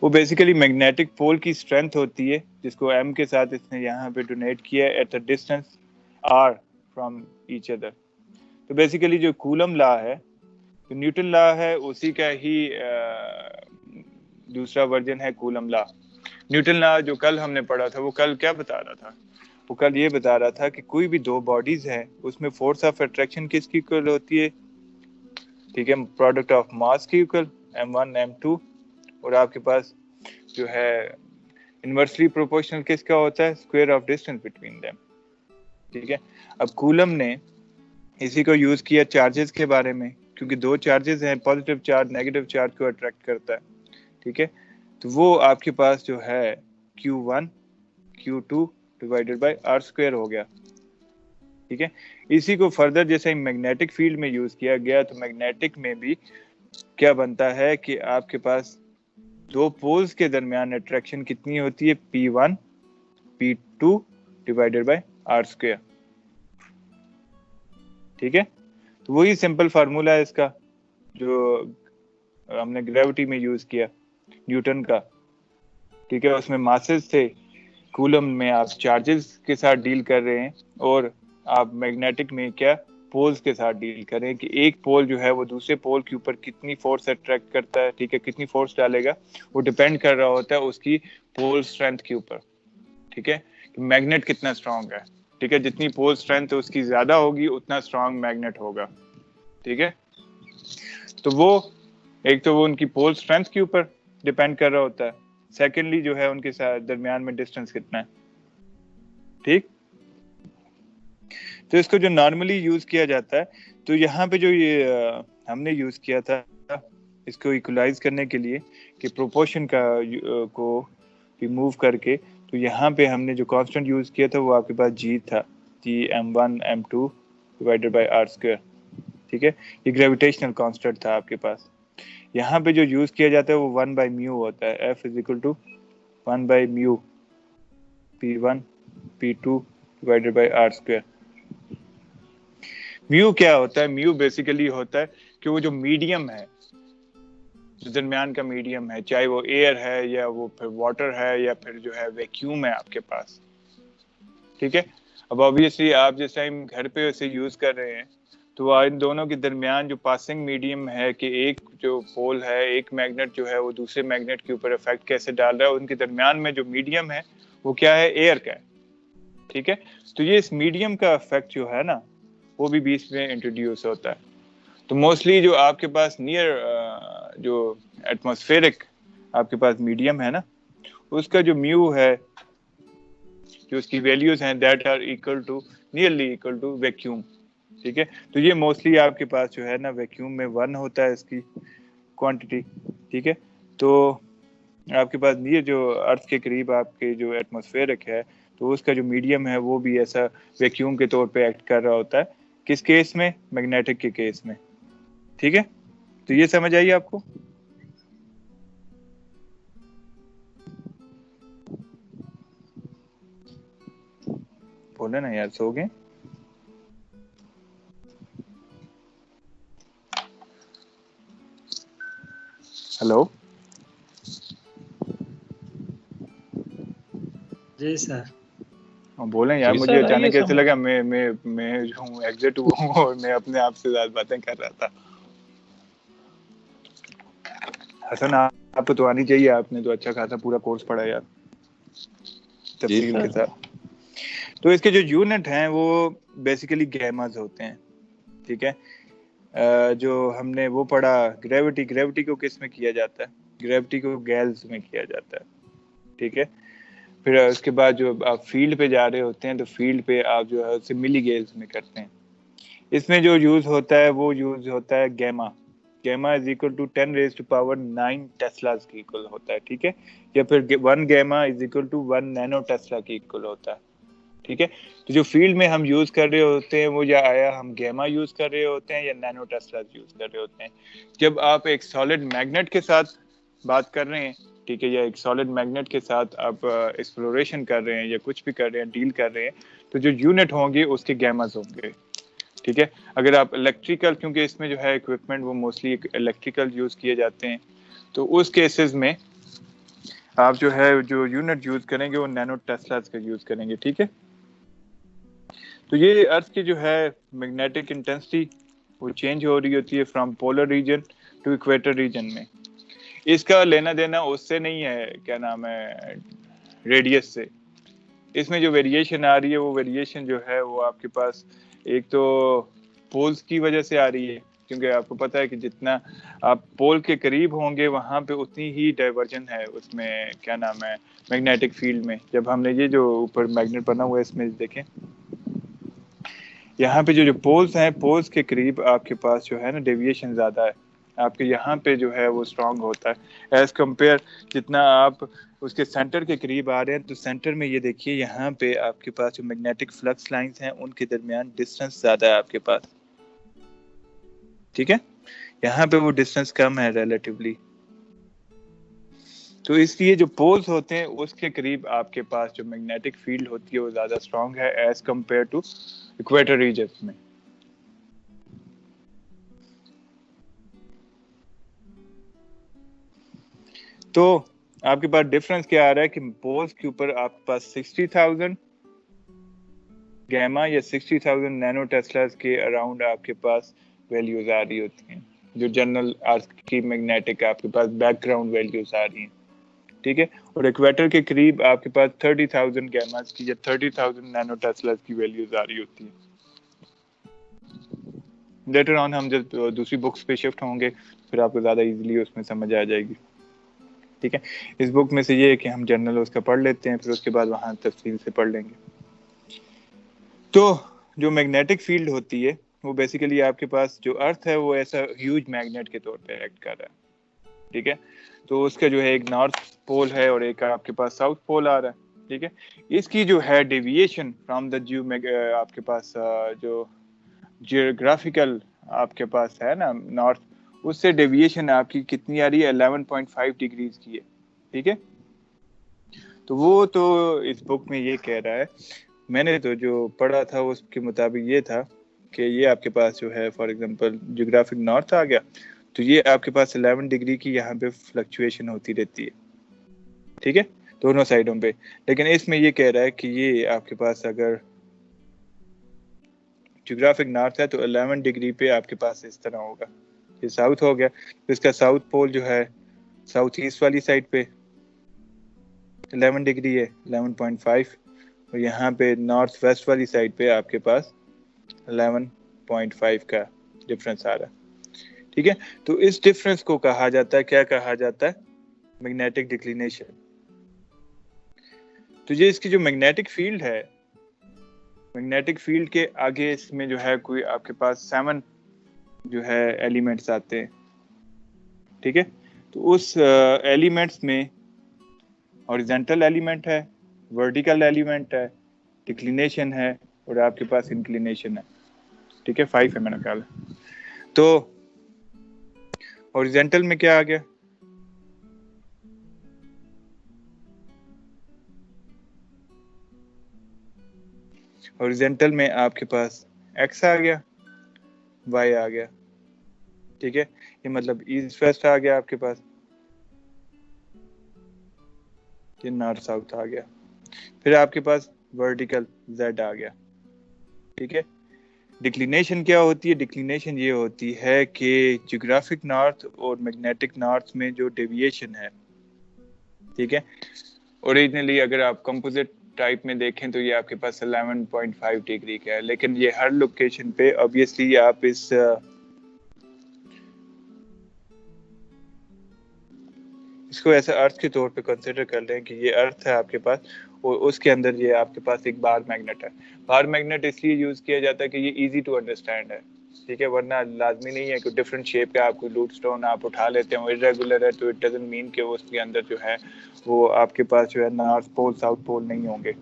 A: وہ بیسیکلی میگنیٹک پول کی اسٹرینتھ ہوتی ہے جس کو ایم کے ساتھ اس نے یہاں پہ ڈونیٹ کیا at a distance are from each other. تو بیسیکلی جو کولم لا ہے، جو نیوٹن لا ہے اسی کا ہی دوسرا ورژن ہے کولم لا. نیوٹن لا جو کل ہم نے پڑھا تھا وہ کل کیا بتا رہا تھا؟ وہ کل یہ بتا رہا تھا کہ کوئی بھی دو باڈیز ہیں اس میں فورس آف اٹریکشن کس کی اکول ہوتی ہے؟ ٹھیک ہے، پروڈکٹ آف ماس کی اکول m1 m2، اور آپ کے پاس جو ہے انورسلی پروپورشنل کس کا ہوتا ہے؟ Square of distance between them. ٹھیک ہے. اب کولم نے اسی کو یوز کیا چارجز کے بارے میں، کیونکہ دو چارجز ہیں، پازیٹیو چارج نیگیٹو چارج کو اٹریکٹ کرتا ہے. ٹھیک ہے. تو وہ آپ کے پاس جو ہے Q1 Q2 divided by R square ہو گیا. ٹھیک ہے. اسی کو فردر جیسے میگنیٹک فیلڈ میں یوز کیا گیا تو میگنیٹک میں بھی کیا بنتا ہے کہ آپ کے پاس دو پولز کے درمیان اٹریکشن کتنی ہوتی ہے؟ P1 P2 divided by R square. ٹھیک ہے. تو وہی سمپل فارمولا ہے اس کا جو ہم نے گریوٹی میں یوز کیا نیوٹن کا. ٹھیک ہے. اس میں ماسز تھے، کولم میں آپ چارجز کے ساتھ ڈیل کر رہے ہیں، اور آپ میگنیٹک میں کیا پولز کے ساتھ ڈیل کریں کہ ایک پول جو ہے وہ دوسرے پول کے اوپر کتنی فورس اٹریکٹ کرتا ہے. ٹھیک ہے. کتنی فورس ڈالے گا وہ ڈیپینڈ کر رہا ہوتا ہے اس کی پول اسٹرینتھ کے اوپر. ٹھیک ہے. کہ میگنیٹ کتنا اسٹرانگ ہے. ٹھیک ہے. جتنی پول اسٹرینتھ اس کی زیادہ ہوگی اتنا اسٹرانگ میگنیٹ ہوگا. ٹھیک ہے. تو وہ ایک تو وہ ان کی پول اسٹرینتھ کے اوپر ڈیپینڈ کر رہا ہوتا ہے, سیکنڈلی جو ہے ان کے ساتھ درمیان میں ڈسٹینس کتنا ہے. ٹھیک, تو اس کو جو نارملی یوز کیا جاتا ہے, تو یہاں پہ جو یہ ہم نے یوز کیا تھا اس کو ایکولائز کرنے کے لیے کہ پروپورشن کا کو ریموو کر کے, تو یہاں پہ ہم نے جو کانسٹنٹ یوز کیا تھا وہ آپ کے پاس جی تھا, جی m1 m2 divided by r square. ٹھیک ہے, یہ گریویٹیشنل کانسٹنٹ تھا آپ کے پاس. یہاں پہ جو یوز کیا جاتا ہے وہ 1 بائی میو ہوتا ہے, f is equal to 1 by mu p1 p2 divided by r square. Mu کیا ہوتا ہے؟ میو بیسیکلی ہوتا ہے کہ وہ جو میڈیم ہے, جو درمیان کا میڈیم ہے, چاہے وہ ایئر ہے یا وہ پھر واٹر ہے یا پھر جو ہے ویکیوم ہے آپ کے پاس. ٹھیک ہے, اب obviously آپ جس ٹائم گھر پہ اسے یوز کر رہے ہیں تو ان دونوں کے درمیان جو پاسنگ میڈیم ہے کہ ایک جو پول ہے, ایک میگنیٹ جو ہے وہ دوسرے میگنیٹ کے اوپر افیکٹ کیسے ڈال رہا ہے, ان کے درمیان میں جو میڈیم ہے وہ کیا ہے؟ ایئر کا ہے. ٹھیک ہے, تو یہ اس میڈیم کا افیکٹ جو ہے نا وہ بھی بیچ میں انٹروڈیوس ہوتا ہے. تو موسٹلی جو آپ کے پاس نیئر جو ایٹماسفیرک آپ کے پاس میڈیم ہے نا, اس کا جو میو ہے, جو اس کی ویلیوز ہیں that are equal to nearly equal to vacuum. ٹھیک ہے, تو یہ موسٹلی آپ کے پاس جو ہے نا ویکیوم میں 1 ہوتا ہے اس کی کوانٹٹی. ٹھیک ہے, تو آپ کے پاس نیئر جو ارتھ کے قریب آپ کے جو ایٹماسفیرک ہے تو اس کا جو میڈیم ہے وہ بھی ایسا ویکیوم کے طور پہ ایکٹ کر رہا ہوتا ہے. کس کیس میں؟ میگنیٹک کے کیس میں. ٹھیک ہے, تو یہ سمجھ آئیے آپ کو. بولے نا یار, سو گئے؟ ہلو
B: جی سر.
A: بولیں یار, مجھے اچانک ایسے لگا میں جو ہوں ایگزٹ ہوا ہوں اور میں اپنے آپ سے زیادہ باتیں کر رہا تھا. حسن آپ کو تو آنی چاہیے, آپ نے تو اچھا خاصا پورا کورس پڑھا یار تفصیل کے ساتھ. تو اس کے جو یونٹ ہیں وہ بیسیکلی گیماز ہوتے ہیں. ٹھیک ہے, جو ہم نے وہ پڑھا گریوٹی کو کس میں کیا جاتا ہے؟ گریوٹی کو گیلز میں کیا جاتا ہے. ٹھیک ہے, پھر اس کے بعد جو آپ فیلڈ پہ جا رہے ہوتے ہیں تو فیلڈ پہ آپ جو ہے اسے ملی گیلز میں کرتے ہیں. اس میں جو یوز ہوتا ہے وہ یوز ہوتا ہے gamma. Gamma is equal to 10 raise to power 9 teslas کی اکول ہوتا ہے. ٹھیک ہے, یا پھر 1 gamma is equal to 1 nano tesla کی اکول ہوتا ہے. ٹھیک ہے, تو جو فیلڈ میں ہم یوز کر رہے ہوتے ہیں وہ یا آیا ہم گیما یوز کر رہے ہوتے ہیں یا نینو ٹیسلا یوز کر رہے ہوتے ہیں. جب آپ ایک سالڈ میگنیٹ کے ساتھ بات کر رہے ہیں, ٹھیک ہے, یا ایک سالڈ میگنیٹ کے ساتھ آپ ایکسپلوریشن کر رہے ہیں یا کچھ بھی کر رہے ہیں, ڈیل کر رہے ہیں, تو جو یونٹ ہوں گے اس کے گیماز ہوں گے. ٹھیک ہے, اگر آپ الیکٹریکل, کیونکہ اس میں جو ہے اکوپمنٹ وہ موسٹلی الیکٹریکل یوز کیے جاتے ہیں, تو اس کیسز میں آپ جو ہے جو یونٹ یوز کریں گے وہ نینو ٹیسلاز کا یوز کریں گے. ٹھیک ہے, تو یہ ارتھ کی جو ہے میگنیٹک انٹینسٹی وہ چینج ہو رہی ہوتی ہے from polar region to equator region میں. اس کا لینا دینا اس سے نہیں ہے, کیا نام ہے, ریڈیس سے. اس میں جو ویریشن آ رہی ہے وہ ویریشن جو ہے وہ آپ کے پاس ایک تو پولز کی وجہ سے آ رہی ہے, کیونکہ آپ کو پتا ہے کہ جتنا آپ پول کے قریب ہوں گے وہاں پہ اتنی ہی ڈائیورجن ہے اس میں, کیا نام ہے, میگنیٹک فیلڈ میں. جب ہم نے یہ جو اوپر میگنیٹ بنا ہوا ہے اس میں دیکھیں, یہاں پہ جو پولز ہیں, پولز کے قریب آپ کے پاس جو ہے نا ڈیویشن زیادہ ہے. آپ کے یہاں پہ جو ہے وہ اسٹرانگ ہوتا ہے ایز کمپیئر جتنا آپ اس کے سینٹر کے قریب آ رہے ہیں. تو سینٹر میں یہ دیکھیے یہاں پہ آپ کے پاس جو میگنیٹک فلکس لائنز ہیں ان کے درمیان ڈسٹینس زیادہ ہے آپ کے پاس. ٹھیک ہے, یہاں پہ وہ ڈسٹینس کم ہے ریلیٹیولی. تو اس لیے جو پولز ہوتے ہیں اس کے قریب آپ کے پاس جو میگنیٹک فیلڈ ہوتی ہے وہ زیادہ اسٹرانگ ہے as compare to equator region میں. تو آپ کے پاس ڈفرنس کیا آ رہا ہے کہ پولز کے اوپر آپ کے پاس 60,000 گیما یا 60,000 نینو ٹیسلاز کے اراؤنڈ آپ کے پاس ویلیوز آ رہی ہوتی ہیں, جو جنرل ارتھ کی میگنیٹک آپ کے پاس بیک گراؤنڈ ویلیوز آ رہی ہیں. ٹھیک ہے, اور ایکویٹر کے قریب آپ کے پاس 30,000 گیماز کی یا 30,000 نینو ٹیسلاز کی ویلیوز آ رہی ہوتی ہیں. لیٹر آن ہم جب دوسری بکس پہ شفٹ ہوں گے پھر آپ کو زیادہ ایزیلی اس میں سمجھ آ جائے گی. ٹھیک ہے, اس بک میں سے یہ ہے کہ ہم جنرل اس کا پڑھ لیتے ہیں, پھر اس کے بعد وہاں تفصیل سے پڑھ لیں گے. تو جو میگنیٹک فیلڈ ہوتی ہے وہ بیسیکلی آپ کے پاس جو ارتھ ہے وہ ایسا ہیوج میگنیٹ کے طور پہ ایکٹ کر رہا ہے. ٹھیک ہے, تو اس کا جو ہے ایک نارتھ پول ہے اور ایک آپ کے پاس ساؤتھ پول آ رہا ہے. ٹھیک ہے, اس کی جو ہے ڈیویشن فرام دا آپ کے پاس جو جیوگرافیکل آپ کے پاس ہے نا نارتھ, اس سے ڈیویشن آپ کی کتنی آ رہی ہے 11.5 ڈگریز کی ہے. ٹھیک ہے, تو وہ تو اس بک میں یہ کہہ رہا ہے, میں نے تو جو پڑھا تھا اس کے مطابق یہ تھا کہ یہ آپ کے پاس جو ہے فار ایگزامپل جیوگرافک نارتھ آ گیا تو یہ آپ کے پاس 11 ڈگری کی یہاں پہ فلکچویشن ہوتی رہتی ہے. ٹھیک ہے, دونوں سائڈوں پہ. لیکن اس میں یہ کہہ رہا ہے کہ یہ آپ کے پاس اگر جیوگرافک نارتھ ہے تو 11 ڈگری پہ آپ کے پاس اس طرح ہوگا. یہ ساؤتھ ہو گیا, اس کا ساؤتھ پول جو ہے ساؤتھ ایسٹ والی سائڈ پہ 11 ڈگری ہے 11.5, اور یہاں پہ نارتھ ویسٹ والی سائڈ پہ آپ کے پاس 11.5 کا ڈفرنس آ رہا ہے. ٹھیک ہے, تو اس ڈفرنس کو کہا جاتا ہے, کیا کہا جاتا ہے, میگنیٹک ڈکلینیشن. تو یہ اس کی جو میگنیٹک فیلڈ ہے, میگنیٹک فیلڈ کے آگے اس میں جو ہے کوئی آپ کے پاس 7 جو ہے ایلیمنٹس آتے ہیں. ٹھیک ہے, تو اس ایلیمنٹس میں ہاریزونٹل ایلیمنٹ ہے, ورٹیکل ایلیمنٹ ہے, ڈکلینیشن ہے, اور آپ کے پاس انکلینیشن ہے. ٹھیک ہے, 5 ہے میرا خیال ہے. تو ہاریزونٹل میں کیا آ گیا, ہاریزونٹل میں آپ کے پاس ایکس آ گیا, وائی آ گیا. ٹھیک ہے, یہ مطلب ایسٹ ویسٹ آ گیا آپ کے پاس, یہ نارتھ ساؤتھ آ گیا. پھر آپ کے پاس ورٹیکل زیڈ آ گیا. ٹھیک ہے, ڈکلینیشن کیا ہوتی ہے, ڈکلینیشن یہ ہوتی ہے کہ جیوگرافک نارتھ اور میگنیٹک نارتھ میں جو ڈیویشن ہے. ٹھیک ہے, اوریجنلی اگر آپ کمپوزٹ ٹائپ میں دیکھیں تو یہ آپ کے پاس 11.5 ڈگری کا ہے, لیکن یہ ہر لوکیشن پہ obviously آپ اس کو ایسے ارتھ کے طور پہ کنسیڈر کر لیں کہ یہ ارتھ ہے آپ کے پاس, اور اس کے اندر یہ آپ کے پاس ایک بار میگنیٹ ہے. بار میگنیٹ اس لیے یوز کیا جاتا ہے کہ یہ ایزی ٹو انڈرسٹینڈ ہے. ٹھیک ہے, ورنہ لازمی نہیں ہے کہ ڈفرینٹ شیپ کا آپ کو لوٹ اسٹون آپ اٹھا لیتے ہیں, irregular ہے تو اٹ ڈزنٹ مین کہ اس کے اندر جو ہے وہ آپ کے پاس جو ہے نارتھ پول ساؤتھ پول نہیں ہوں گے.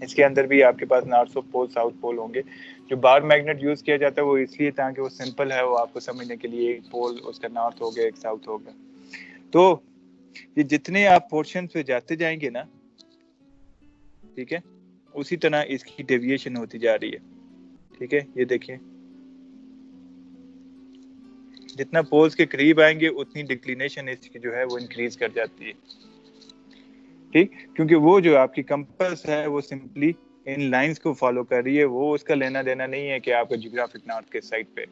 A: اس کے اندر بھی آپ کے پاس نارتھ پول ساؤتھ پول ہوں گے. جو بار میگنیٹ یوز کیا جاتا ہے وہ اس لیے تاکہ وہ سمپل ہے, وہ آپ کو سمجھنے کے لیے ایک پول اس کا نارتھ ہو گیا ایک ساؤتھ ہو گیا. تو یہ جتنے آپ پورشن پہ جاتے جائیں گے نا, ٹھیک ہے, اسی طرح اس کی ڈیویشن ہوتی جا رہی ہے. ٹھیک ہے, یہ دیکھیں جتنا پولز کے قریب آئیں گے اتنی ڈکلینیشن اس کی جو ہے وہ انکریز کر جاتی ہے. ٹھیک, کیونکہ وہ جو آپ کی کمپس ہے وہ سمپلی ان لائنز کو فالو کر رہی ہے, وہ اس کا لینا دینا نہیں ہے کہ آپ کا جیوگرافک نارتھ کے سائڈ پہ.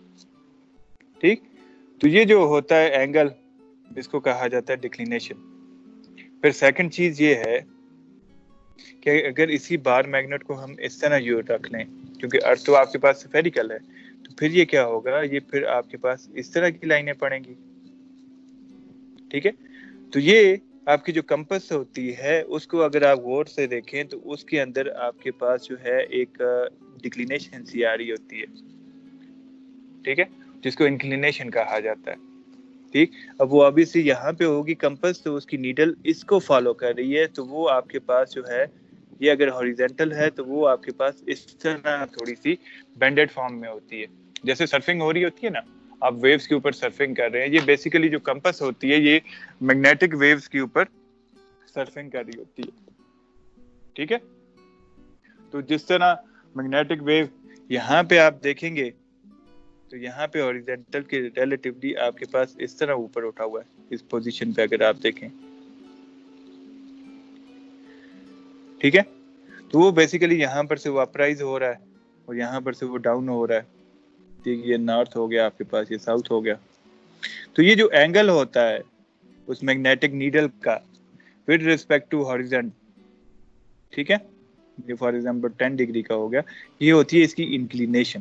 A: ٹھیک, تو یہ جو ہوتا ہے اینگل اس کو کہا جاتا ہے ڈکلینیشن. پھر سیکنڈ چیز یہ ہے کہ اگر اسی بار میگنیٹ کو ہم اس طرح یوں رکھ لیں, کیونکہ ارتھ تو آپ کے پاس سفیریکل ہے, تو پھر یہ کیا ہوگا, یہ پھر آپ کے پاس اس طرح کی لائنیں پڑیں گی. ٹھیک ہے, تو یہ آپ کی جو کمپس ہوتی ہے اس کو اگر آپ غور سے دیکھیں تو اس کے اندر آپ کے پاس جو ہے ایک ڈکلینیشن سی آ رہی ہوتی ہے. ٹھیک ہے, جس کو انکلینیشن کہا جاتا ہے. ٹھیک, اب وہ ابھی سے یہاں پہ ہوگی کمپس تو اس کی نیڈل اس کو فالو کر رہی ہے, تو وہ آپ کے پاس جو ہے یہ اگر ہاریزونٹل ہے تو وہ آپ کے پاس اس طرح تھوڑی سی بینڈیڈ فارم میں ہوتی ہے, جیسے سرفنگ ہو رہی ہوتی ہے نا, آپ ویوز کے اوپر سرفنگ کر رہے ہیں. یہ بیسیکلی جو کمپس ہوتی ہے یہ میگنیٹک ویوز کے اوپر سرفنگ کر رہی ہوتی ہے. ٹھیک ہے, تو جس طرح میگنیٹک ویو یہاں پہ آپ دیکھیں گے تو یہاں پہ ہاریزونٹل کے ریلیٹیولی آپ کے پاس اس طرح اوپر اٹھا ہوا ہے اس پوزیشن پہ اگر آپ دیکھیں. ٹھیک ہے, تو وہ بیسیکلی یہاں پر سے وہ اپرائز ہو رہا ہے اور یہاں پر سے وہ ڈاؤن ہو رہا ہے. ٹھیک, یہ نارتھ ہو گیا آپ کے پاس, یہ ساؤتھ ہو گیا. تو یہ جو اینگل ہوتا ہے اس میگنیٹک نیڈل کا ود ریسپیکٹ ٹو ہاریزونٹل, ٹھیک ہے, یہ فار ایگزامپل 10 ڈگری کا ہو گیا, یہ ہوتی ہے اس کی انکلینیشن.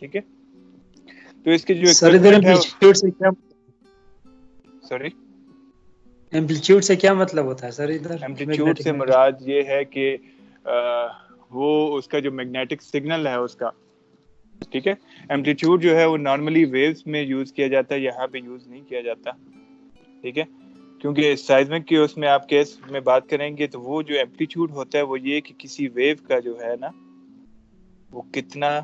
A: ٹھیک ہے. تو اس کے جو
B: سر ادھر ایمپلیٹیوڈ سے کیا
A: سوری
B: ایمپلیٹیوڈ سے کیا مطلب ہوتا ہے سر ادھر؟
A: ایمپلیٹیوڈ سے مراد یہ ہے کہ وہ اس کا جو میگنیٹک سگنل ہے اس کا, ٹھیک ہے. ایمپلیٹیوڈ جو ہے وہ نارملی ویوز میں یوز کیا جاتا ہے, یہاں پہ یوز نہیں کیا جاتا, ٹھیک ہے. کیونکہ سائزمک کی اس میں آپ کیس میں بات کریں گے تو وہ جو ایمپلیٹیوڈ ہوتا ہے وہ یہ کہ کسی ویو کا جو ہے نا وہ کتنا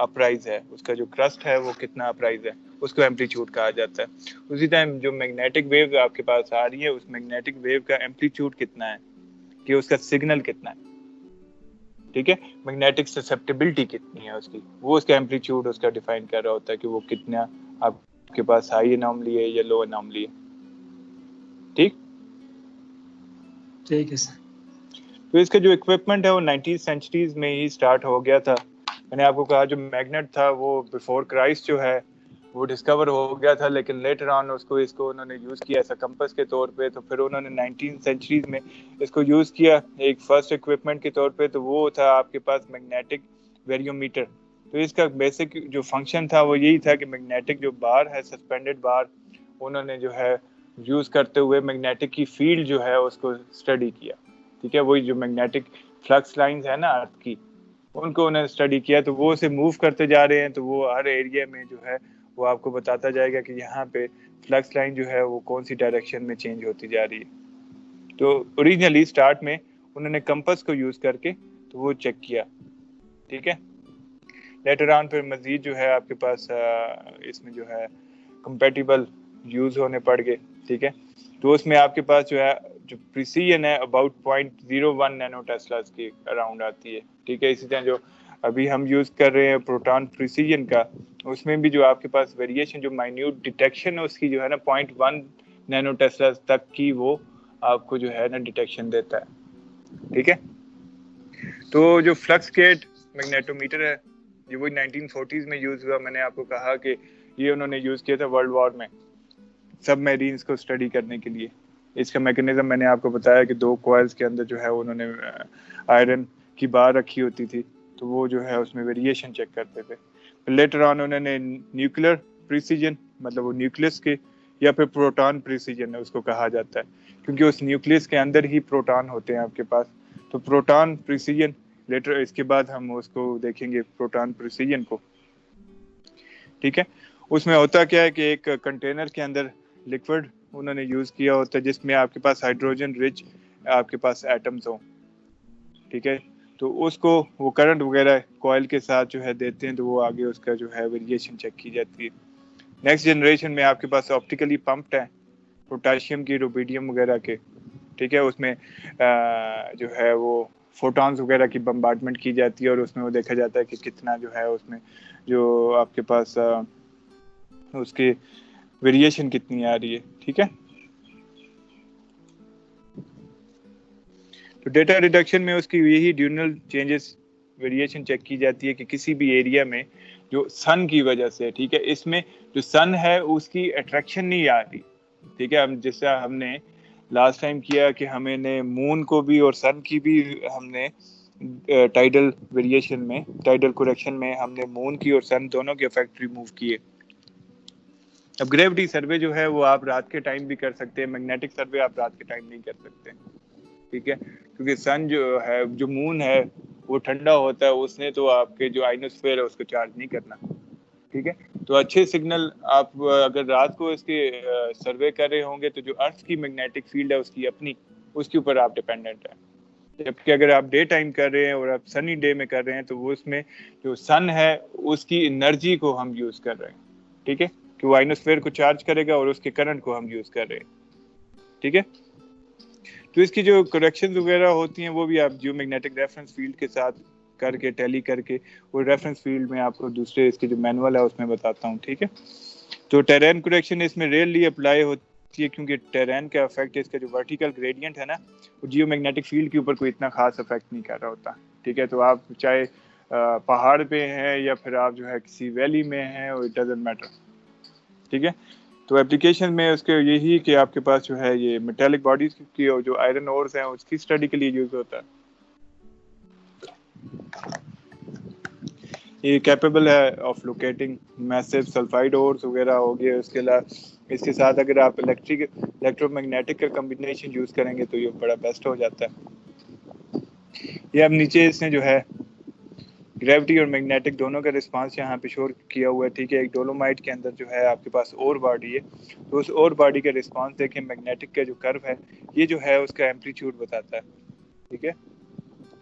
A: اپرائز ہے, اس کا جو کرسٹ ہے وہ کتنا اپرائز ہے, اس کو ایمپلیٹیوڈ کہا جاتا ہے. اسی ٹائم جو میگنیٹک ویو آپ کے پاس آ رہی ہے اس میگنیٹک ویو کا ایمپلیٹیوڈ کتنا ہے, کہ اس کا سگنل کتنا ہے, ٹھیک ہے. میگنیٹک سسپٹیبلٹی کتنی ہے اس کی, وہ اس کا ایمپلیٹیوڈ اس کا ڈیفائن کر رہا ہوتا ہے کہ وہ کتنا آپ کے پاس ہائی اناملی ہے یا لو اناملی ہے, ٹھیک.
B: ٹھیک ہے سر.
A: تو اس کا جو اکوپمنٹ ہے وہ 19 سینچریز میں ہی سٹارٹ ہو گیا تھا. میں نے آپ کو کہا جو میگنیٹ تھا وہ بیفور کرائسٹ جو ہے وہ ڈسکور ہو گیا تھا, لیکن لیٹر آن اس کو انہوں نے یوز کیا ایسا کمپس کے طور پہ. تو پھر انہوں نے 19 سینچریز میں اس کو یوز کیا ایک فرسٹ اکوپمنٹ کے طور پہ, تو وہ تھا آپ کے پاس میگنیٹک ویریومیٹر. تو اس کا بیسک جو فنکشن تھا وہ یہی تھا کہ میگنیٹک جو بار ہے سسپینڈڈ بار, انہوں نے جو ہے یوز کرتے ہوئے میگنیٹک کی فیلڈ جو ہے اس کو اسٹڈی کیا, ٹھیک ہے. وہی جو میگنیٹک فلکس لائنز ہے نا ارتھ کی, ان کو انہوں نے اسٹڈی کیا. تو وہ اسے موو کرتے جا رہے ہیں, تو وہ ہر ایریا میں جو ہے وہ آپ کو بتاتا جائے گا کہ یہاں پہ فلکس لائن جو ہے وہ کون سی ڈائریکشن میں چینج ہوتی جا رہی ہے. تو اوریجنلی اسٹارٹ میں انہوں نے کمپس کو یوز کر کے تو وہ چیک کیا, ٹھیک ہے. لیٹر آن پھر مزید جو ہے آپ کے پاس اس میں جو ہے کمپیٹیبل یوز ہونے پڑ گئے, ٹھیک ہے. تو اس میں آپ کے پاس جو ہے جو پریسیجن ہے اباؤٹ 0.01 نینو ٹیسلاز کی اراؤنڈ آتی ہے, ٹھیک ہے. اسی طرح جو ابھی ہم یوز کر رہے ہیں پروٹون پریسیجن کا, اس میں بھی جو آپ کے پاس ویریشن جو مائنیوٹ ڈیٹیکشن ہے اس کی جو ہے نا 0.1 نینو ٹیسلاز تک کی وہ آپ کو جو ہے نا ڈیٹیکشن دیتا ہے, ٹھیک ہے. تو جو فلکس گیٹ میگنیٹومیٹر ہے یہ وہی 1940s میں یوز ہوا. میں نے آپ کو کہا کہ یہ انہوں نے یوز کیا تھا ورلڈ وار میں سب میرینز کو اسٹڈی کرنے کے لیے. اس کا میکنزم میں نے آپ کو بتایا کہ 2 کوائلز کے اندر جو ہے انہوں نے آئرن کی بار رکھی ہوتی تھی, تو وہ جو ہے اس میں ویریشن چیک کرتے تھے. لیٹر آن انہوں نے نیوکلیر پریسیجن, مطلب وہ نیوکلس کے یا پھر پروٹون پریسیجن ہے اس کو کہا جاتا ہے, کیونکہ اس نیوکلس کے اندر ہی پروٹون ہوتے ہیں آپ کے پاس. تو پروٹون پریسیجن لیٹر اس کے بعد ہم اس کو دیکھیں گے پروٹون پریسیجن کو, ٹھیک ہے. اس میں ہوتا کیا ہے کہ ایک کنٹینر کے اندر لکوڈ انہوں نے یوز کیا ہوتا ہے جس میں آپ کے پاس ہائیڈروجن رچ آپ کے پاس ایٹمز ہوں, ٹھیک ہے. تو اس کو وہ کرنٹ وغیرہ کوائل کے ساتھ جو ہے دیتے ہیں, تو وہ آگے اس کا جو ہے ویریشن چیک کی جاتی ہے. نیکسٹ جنریشن میں آپ کے پاس آپٹیکلی پمپڈ ہے پوٹاشیم کی روبیڈیم وغیرہ کے, ٹھیک ہے. اس میں جو ہے وہ فوٹونز وغیرہ کی بمبارڈمنٹ کی جاتی ہے, اور اس میں وہ دیکھا جاتا ہے کہ کتنا جو ہے اس میں جو آپ کے پاس اس کی ویریشن کتنی آ رہی ہے, ٹھیک ہے. تو ڈیٹا ریڈکشن میں اس کی یہی ڈیورنل چینجز ویریشن چیک کی جاتی ہے کہ کسی بھی ایریا میں جو سن کی وجہ سے, ٹھیک ہے, اس میں جو سن ہے اس کی اٹریکشن نہیں آ رہی, ٹھیک ہے. جس سے ہم نے لاسٹ ٹائم کیا کہ ہمیں نے مون کو بھی اور سن کی بھی ہم نے ٹائیڈل ویریشن میں ٹائیڈل کریکشن میں ہم نے مون کی اور سن دونوں کے افیکٹ ریموو کیے. اب گریوٹی سروے جو ہے وہ آپ رات کے ٹائم بھی کر سکتے ہیں, میگنیٹک سروے آپ رات کے ٹائم نہیں کر سکتے, ٹھیک ہے. کیونکہ سن جو ہے جو مون ہے وہ ٹھنڈا ہوتا ہے, اس نے تو آپ کے جو آئنوسفیئر ہے اس کو چارج نہیں کرنا, ٹھیک ہے. تو اچھے سگنل آپ اگر رات کو اس کے سروے کر رہے ہوں گے تو جو ارتھ کی میگنیٹک فیلڈ ہے اس کی اپنی, اس کے اوپر آپ ڈیپینڈنٹ ہیں. جبکہ اگر آپ ڈے ٹائم کر رہے ہیں اور آپ سنی ڈے میں کر رہے ہیں تو وہ اس میں جو سن ہے اس کی انرجی کو ہم یوز کر رہے ہیں, ٹھیک ہے, کہ وہ آئنوسفیئر کو چارج کرے گا اور اس کے کرنٹ کو ہم یوز کر رہے ہیں, ٹھیک ہے. تو اس کی جو کریکشنز وغیرہ ہوتی ہیں وہ بھی آپ جیو میگنیٹک ریفرنس فیلڈ کے ساتھ کر کے ٹیلی کر کے وہ ریفرنس فیلڈ میں آپ کو دوسرے اس کے جو مینول ہے اس میں بتاتا ہوں, ٹھیک ہے. تو ٹیرین کریکشن اس میں ریئرلی اپلائی ہوتی ہے کیونکہ ٹیرین کا افیکٹ اس کا جو ورٹیکل گریڈینٹ ہے نا وہ جیو میگنیٹک فیلڈ کے اوپر کوئی اتنا خاص افیکٹ نہیں کر رہا ہوتا, ٹھیک ہے. تو آپ چاہے پہاڑ پہ ہیں یا پھر آپ جو ہے کسی ویلی میں ہیں, اٹ ڈزنٹ میٹر, ٹھیک ہے. تو اپلیکیشن میں اس کے یہی کہ آپ کے پاس جو ہے یہ میٹیلک باڈیز کی جو آئرن اورز ہیں اس کی اسٹڈی کے لیے یوز ہوتا ہے. یہ کیپیبل ہے of locating massive sulphide ores وغیرہ ہو گئے. اس کے علاوہ اس کے ساتھ اگر آپ الیکٹرو میگنیٹک کا کمبینیشن یوز کریں گے تو یہ بڑا بیسٹ ہو جاتا ہے. یہ اب نیچے اس نے جو ہے گریوٹی اور میگنیٹک دونوں کا رسپانس یہاں پہ شور کیا ہوا ہے. ٹھیک ہے, ایک ڈولومائٹ کے اندر جو ہے آپ کے پاس اور باڈی ہے, تو اس اور باڈی کا رسپانس دیکھیں. میگنیٹک کا جو کرو ہے یہ جو ہے اس کا ایمپلیٹیوڈ بتاتا ہے. ٹھیک ہے,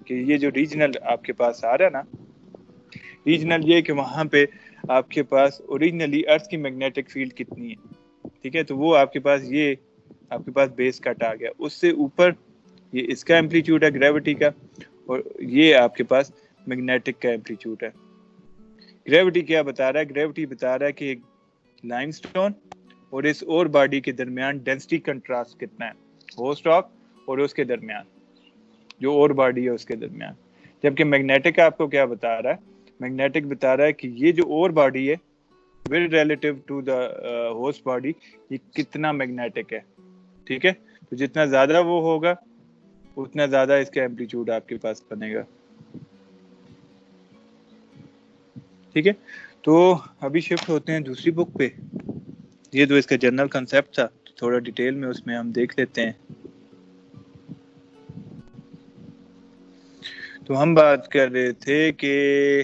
A: کہ یہ جو ریجنل آپ کے پاس آ رہا ہے نا, ریجنل یہ کہ وہاں پہ آپ کے پاس اوریجنلی ارتھ کی میگنیٹک فیلڈ کتنی ہے. ٹھیک ہے, تو وہ آپ کے پاس یہ آپ کے پاس بیس کٹ آ گیا. اس سے اوپر یہ اس کا ایمپلیٹیوڈ ہے گریوٹی کا, اور یہ آپ کے پاس میگنیٹک کا ایمپلیٹیوڈ ہے. گریوٹی کیا بتا رہا ہے؟ گریوٹی بتا رہا ہے کہ لائم سٹون اور اس اور باڈی کے درمیان ڈینسٹی کنٹراسٹ کتنا ہے, ہوسٹ راک اور اس کے درمیان جو اور باڈی ہے اس کے درمیان. جبکہ میگنیٹک آپ کو کیا بتا رہا ہے؟ میگنیٹک بتا رہا ہے کہ یہ جو اور باڈی ہے will relative to the host body یہ کتنا میگنیٹک ہے. ٹھیک ہے, تو جتنا زیادہ وہ ہوگا اتنا زیادہ اس کا ایمپلیٹیوڈ آپ کے پاس بنے گا. ٹھیک ہے, تو ابھی شفٹ ہوتے ہیں دوسری بک پہ. یہ تو اس کا جنرل کنسیپٹ تھا, تھوڑا ڈیٹیل میں اس میں ہم دیکھ لیتے ہیں. تو ہم بات کر رہے تھے کہ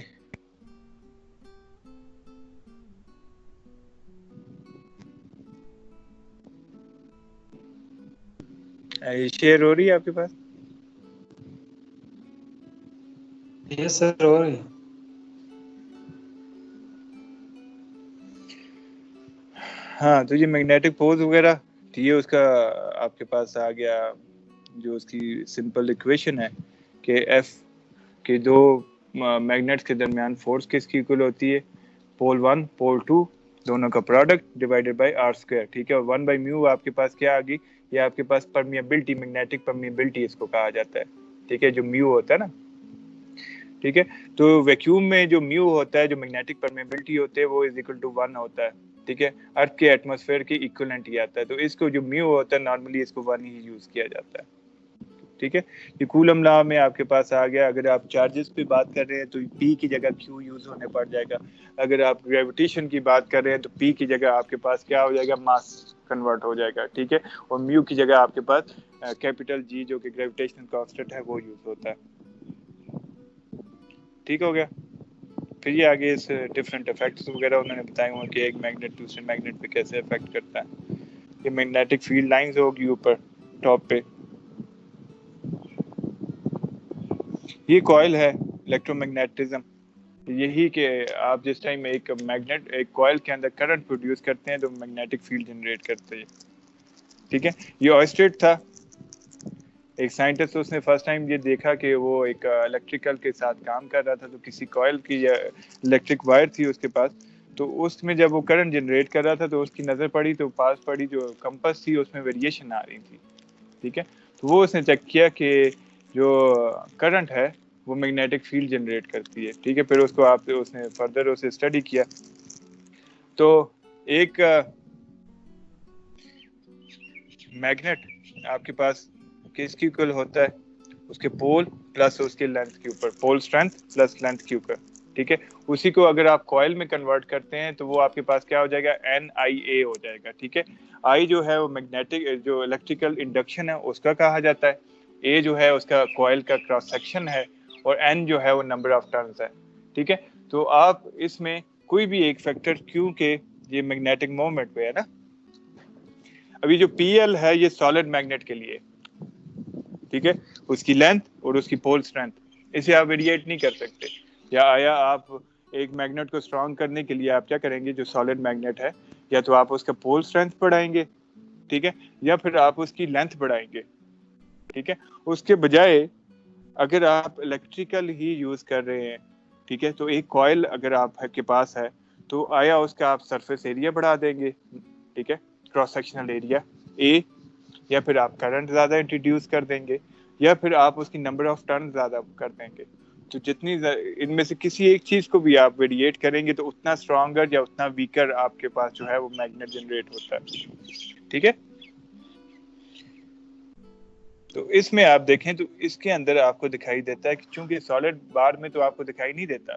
A: شیئر ہو رہی ہے آپ کے پاس؟
B: یس سر ہو رہی.
A: ہاں, تو یہ میگنیٹک پولز وغیرہ یہ اس کا آپ کے پاس آ گیا. جو اس کی سمپل ایکویشن ہے کہ ایف کے دو میگنیٹس کے درمیان فورس کس کی اکول ہوتی ہے, پول 1 پول 2 دونوں کا product divided by R square. ٹھیک ہے, اور 1 بائی میو آپ کے پاس کیا آ گئی, یہ آپ کے پاس پرمیبلٹی, میگنیٹک پرمیبلٹی اس کو کہا جاتا ہے. ٹھیک ہے, جو میو ہوتا ہے نا. ٹھیک ہے, تو ویکیوم میں جو میو ہوتا ہے, جو میگنیٹک پرمیبلٹی ہوتے ہے وہ از اکول ٹو 1 ہوتا ہے. ٹھیک ہے, ارتھ کے ایٹماسفیئر کے ایکویلنٹ ہی آتا ہے. تو اس کو جو میو ہوتا ہے نارملی اس کو 1 ہی یوز کیا جاتا ہے. ٹھیک ہے, یہ کولم لا میں آپ کے پاس آ گیا. اگر آپ چارجز پہ بات کر رہے ہیں تو پی کی جگہ کیو یوز ہونے پڑ جائے گا. اگر آپ گریویٹیشن کی بات کر رہے ہیں تو پی کی جگہ آپ کے پاس کیا ہو جائے گا, ماس کنورٹ ہو جائے گا. ٹھیک ہے, اور میو کی جگہ آپ کے پاس کیپیٹل جی جو کہ گریویٹیشنل کانسٹنٹ ہے وہ یوز ہوتا ہے. ٹھیک ہو گیا. پھر یہ آگے اس ڈفرینٹ افیکٹس وغیرہ انہوں نے بتائے ہوئے کہ ایک میگنیٹ دوسرے میگنیٹ پہ کیسے افیکٹ کرتا ہے. یہ میگنیٹک فیلڈ لائنز ہوگی اوپر ٹاپ پہ. یہ کوائل ہے الیکٹرو میگنیٹزم. یہی کہ آپ جس ٹائم ایک میگنیٹ ایک کوائل کے اندر کرنٹ پروڈیوس کرتے ہیں تو میگنیٹک فیلڈ جنریٹ کرتے ہیں. ٹھیک ہے, یہ آئسٹریٹ تھا ایک سائنٹسٹ. اس نے فرسٹ ٹائم یہ دیکھا کہ وہ ایک الیکٹریکل کے ساتھ کام کر رہا تھا, تو کسی کوائل کی الیکٹرک وائر تھی اس کے پاس, تو اس میں جب وہ کرنٹ جنریٹ کر رہا تھا تو اس کی نظر پڑی تو پاس پڑی جو کمپس تھی اس میں ویریشن آ رہی تھی. ٹھیک ہے, تو وہ اس نے چیک کیا کہ جو کرنٹ ہے وہ میگنیٹک فیلڈ جنریٹ کرتی ہے. ٹھیک ہے, پھر اس کو اس نے فردر اسے اسٹڈی کیا. تو ایک میگنیٹ آپ کے پاس کس کی اکول ہوتا ہے, اس کے پول پلس اس کے لینتھ کے اوپر, پول اسٹرینتھ پلس لینتھ کے اوپر. ٹھیک ہے, اسی کو اگر آپ کوائل میں کنورٹ کرتے ہیں تو وہ آپ کے پاس کیا ہو جائے گا, این آئی اے ہو جائے گا. ٹھیک ہے, آئی جو ہے وہ میگنیٹک جو الیکٹریکل انڈکشن ہے اس کا کہا جاتا ہے, اے جو ہے اس کا کوائل کا کراس سیکشن ہے, اور این جو ہے وہ نمبر آف ٹرنز ہے. ٹھیک ہے, تو آپ اس میں کوئی بھی ایک فیکٹر, کیونکہ یہ میگنیٹک مومنٹ پہ ہے نا, ابھی جو پی ایل ہے یہ سالڈ میگنیٹ کے لیے. ٹھیک ہے, اس کی لینتھ اور اس کی پول اسٹرینتھ اسے آپ ویریٹ نہیں کر سکتے. یا آیا آپ ایک میگنیٹ کو اسٹرانگ کرنے کے لیے آپ کیا کریں گے, جو سالڈ میگنیٹ ہے یا تو آپ اس کا پول اسٹرینتھ بڑھائیں گے, ٹھیک ہے, یا پھر آپ اس کی لینتھ بڑھائیں گے. ٹھیک ہے, اس کے بجائے اگر آپ الیکٹریکل ہی یوز کر رہے ہیں, ٹھیک ہے, تو ایک کوائل اگر آپ کے پاس ہے تو آیا اس کا آپ سرفیس ایریا بڑھا دیں گے, ٹھیک ہے, کراس سیکشنل ایریا اے, یا پھر آپ کرنٹ زیادہ انٹروڈیوس کر دیں گے, یا پھر آپ اس کی نمبر آف ٹرن زیادہ کر دیں گے. تو جتنی ان میں سے کسی ایک چیز کو بھی آپ ویریٹ کریں گے تو اتنا اسٹرانگر یا اتنا ویکر آپ کے پاس جو ہے وہ میگنیٹ جنریٹ ہوتا ہے. ٹھیک ہے, تو اس میں آپ دیکھیں تو اس کے اندر آپ کو دکھائی دیتا ہے کہ چونکہ سالڈ بار میں تو آپ کو دکھائی نہیں دیتا,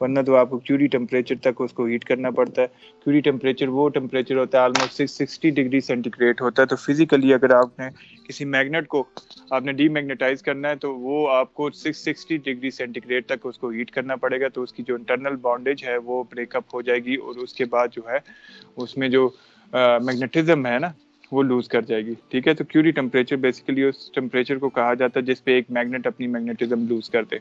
A: ورنہ تو آپ کو کیوری ٹمپریچر تک اس کو ہیٹ کرنا پڑتا ہے. کیوری ٹمپریچر وہ ٹمپریچر ہوتا ہے آلموسٹ 660 ڈگری سینٹی گریڈ ہوتا ہے. تو فزیکلی اگر آپ نے کسی میگنیٹ کو آپ نے ڈی میگنیٹائز کرنا ہے تو وہ آپ کو 660 ڈگری سینٹی گریڈ تک اس کو ہیٹ کرنا پڑے گا. تو اس کی جو انٹرنل بانڈیج ہے وہ بریک اپ ہو جائے گی اور اس کے بعد جو ہے اس میں جو میگنیٹزم ہے نا وہ لوز کر جائے گی. ٹھیک ہے, تو کیوری ٹمپریچر بیسیکلی اس ٹمپریچر کو کہا جاتا ہے جس پہ ایک میگنیٹ اپنی میگنیٹزم لوز کر دے.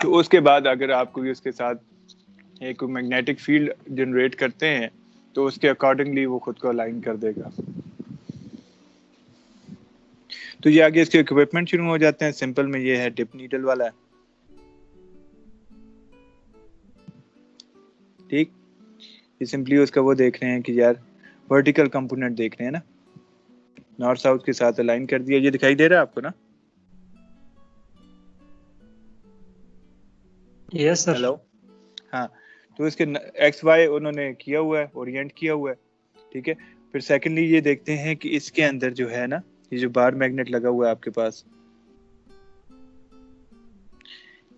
A: تو اس کے بعد اگر آپ کو اس کے ساتھ ایک میگنیٹک فیلڈ جنریٹ کرتے ہیں تو اس کے اکارڈنگلی وہ خود کو الائن کر دے گا. تو یہ آگے اس کے اکوپمنٹ شروع ہو جاتے ہیں. سمپل میں یہ ہے ڈپ نیڈل والا ہے. ٹھیک, یہ سمپلی اس کا وہ دیکھ رہے ہیں کہ یار ورٹیکل کمپوننٹ دیکھ رہے ہیں نا, نارتھ ساؤتھ کے ساتھ الائن کر دیا. یہ دکھائی دے رہا ہے آپ کو نا؟
B: یس سر.
A: ہیلو, ہاں. تو اس کے ایکس وائی انہوں نے کیا ہوا ہے, اورینٹ کیا ہوا ہے. ٹھیک ہے, پھر سیکنڈلی یہ دیکھتے ہیں کہ اس کے اندر جو ہے نا یہ جو بار میگنیٹ لگا ہوا ہے آپ کے پاس,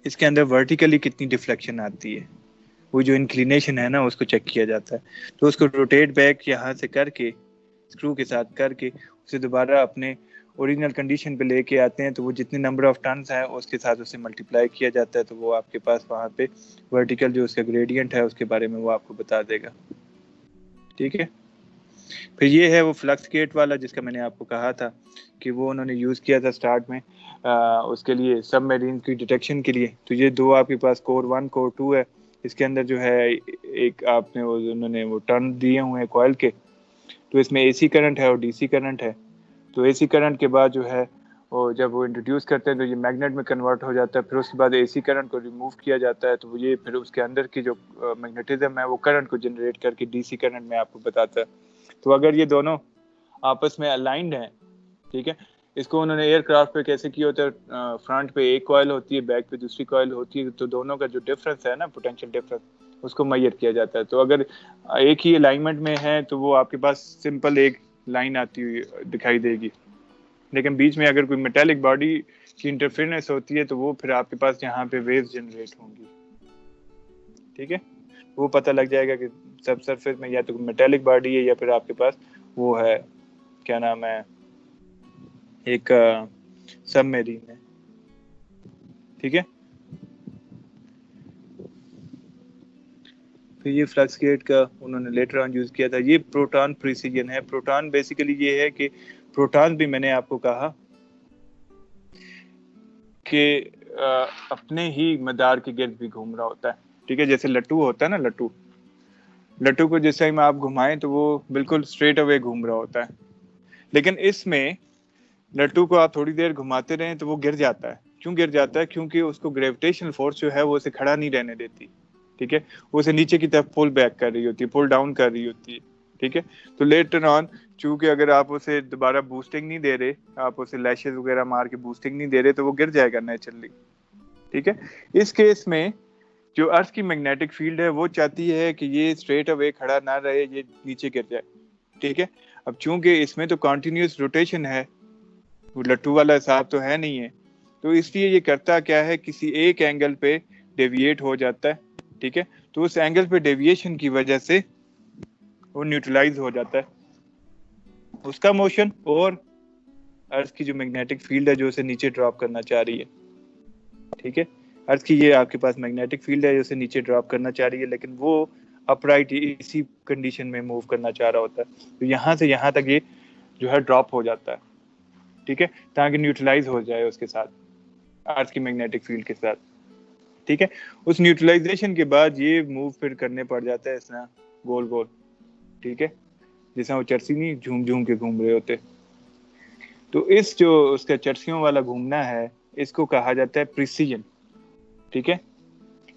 A: اس کے اندر ورٹیکلی کتنی ڈیفلیکشن آتی ہے. وہ جو انکلینیشن ہے نا اس کو چیک کیا جاتا ہے. تو اس کو روٹیٹ بیک یہاں سے کر کے اسکرو کے ساتھ کر کے اسے دوبارہ اپنے اوریجنل کنڈیشن پہ لے کے آتے ہیں. تو وہ جتنے نمبر آف ٹنز ہیں اس کے ساتھ اسے ملٹیپلائی کیا جاتا ہے. تو وہ آپ کے پاس وہاں پہ ورٹیکل جو اس کا گریڈینٹ ہے اس کے بارے میں وہ آپ کو بتا دے گا. ٹھیک ہے, پھر یہ ہے وہ فلکس گیٹ والا جس کا میں نے آپ کو کہا تھا کہ وہ انہوں نے یوز کیا تھا سٹارٹ میں اس کے لیے سب میرین کی ڈیٹیکشن کے لیے. تو یہ دو آپ کے پاس کور 1 کور 2 ہے. اس کے اندر جو ہے ایک آپ نے انہوں نے وہ ٹرن دیے ہوئے ہیں کوائل کے. تو اس میں اے سی کرنٹ ہے اور ڈی سی کرنٹ ہے. تو اے سی کرنٹ کے بعد جو ہے وہ جب وہ انٹروڈیوس کرتے ہیں تو یہ میگنیٹ میں کنورٹ ہو جاتا ہے. پھر اس کے بعد اے سی کرنٹ کو ریموو کیا جاتا ہے. تو یہ پھر اس کے اندر کی جو میگنیٹزم ہے وہ کرنٹ کو جنریٹ کر کے ڈی سی کرنٹ میں آپ کو بتاتا ہے. تو اگر یہ دونوں آپس میں الائنڈ ہیں, ٹھیک ہے, اس کو انہوں نے ایئر کرافٹ پہ کیسے کیا ہوتا ہے, فرنٹ پہ ایک کوائل ہوتی ہے, بیک پہ دوسری کوائل ہوتی ہے. تو دونوں کا جو ڈفرنس ہے نا پوٹینشیل ڈفرنس اس کو میئر کیا جاتا ہے. تو اگر ایک ہی الائنمنٹ میں ہے تو وہ آپ کے پاس سمپل ایک لائن آتی ہوئی دکھائی دے گی. لیکن بیچ میں اگر کوئی میٹالک باڈی کی انٹرفیئرنس ہوتی ہے تو وہ پھر آپ کے پاس یہاں پہ ویوز جنریٹ ہوں گی. ٹھیک ہے, وہ پتہ لگ جائے گا کہ سب سرفیس میں یا تو میٹالک باڈی ہے یا پھر آپ کے پاس وہ ہے کیا نام ہے ایک سب میرین ہے. ٹھیک ہے, پھر یہ فلکس گیٹ کا انہوں نے لیٹر آن یوز کیا تھا. یہ پروٹون پریسیجن ہے. پروٹون بیسیکلی یہ ہے کہ پروٹون بھی میں نے آپ کو کہا کہ اپنے ہی مدار کے گرد بھی گھوم رہا ہوتا ہے. ٹھیک ہے, جیسے لٹو ہوتا ہے نا, لٹو کو جس ٹائم آپ گھمائیں تو وہ بالکل اسٹریٹ اوے گھوم رہا ہوتا ہے. لیکن اس میں لٹو کو آپ تھوڑی دیر گھماتے رہیں تو وہ گر جاتا ہے. کیوں گر جاتا ہے؟ کیونکہ اس کو گریویٹیشنل فورس جو ہے وہ اسے کھڑا نہیں رہنے دیتی. ٹھیک ہے, وہ اسے نیچے کی طرف پل بیک کر رہی ہوتی ہے, پل ڈاؤن کر رہی ہوتی ہے. ٹھیک ہے, تو لیٹر آن چونکہ اگر آپ اسے دوبارہ بوسٹنگ نہیں دے رہے, آپ اسے لیشز وغیرہ مار کے بوسٹنگ نہیں دے رہے تو وہ گر جائے گا نیچرلی. ٹھیک ہے, اس کیس میں جو ارتھ کی میگنیٹک فیلڈ ہے وہ چاہتی ہے کہ یہ اسٹریٹ اوے کھڑا نہ رہے, یہ نیچے گر جائے. ٹھیک ہے, اب چونکہ اس میں تو کنٹینیوس روٹیشن ہے, وہ لٹو والا حساب تو ہے نہیں ہے, تو اس لیے یہ کرتا کیا ہے کسی ایک اینگل پہ ڈیویٹ ہو جاتا ہے. ٹھیک ہے, تو اس اینگل پہ ڈیویشن کی وجہ سے وہ نیوٹرلائز ہو جاتا ہے. اس کا موشن اور ارتھ کی جو میگنیٹک فیلڈ ہے جو اسے نیچے ڈراپ کرنا چاہ رہی ہے. ٹھیک ہے, ارتھ کی یہ آپ کے پاس میگنیٹک فیلڈ ہے جو اسے نیچے ڈراپ کرنا چاہ رہی ہے, لیکن وہ اپرائٹ اسی کنڈیشن میں موو کرنا چاہ رہا ہوتا ہے. تو یہاں سے یہاں تک یہ جو ہے ڈراپ ہو جاتا ہے. ٹھیک ہے, تاکہ نیوٹرلائز ہو جائے اس کے ساتھ, ارتھ کی میگنیٹک فیلڈ کے ساتھ. ٹھیک ہے, اس نیوٹرلائزیشن کے بعد یہ موو پھر کرنے پڑ جاتا ہے اس طرح گول گول. ٹھیک ہے, جیسا وہ چرسی نہیں جھوم جھوم کے گھوم رہے ہوتے. تو اس جو اس کا چرسیوں والا گھومنا ہے اس کو کہا جاتا ہے پریسیجن. ٹھیک ہے,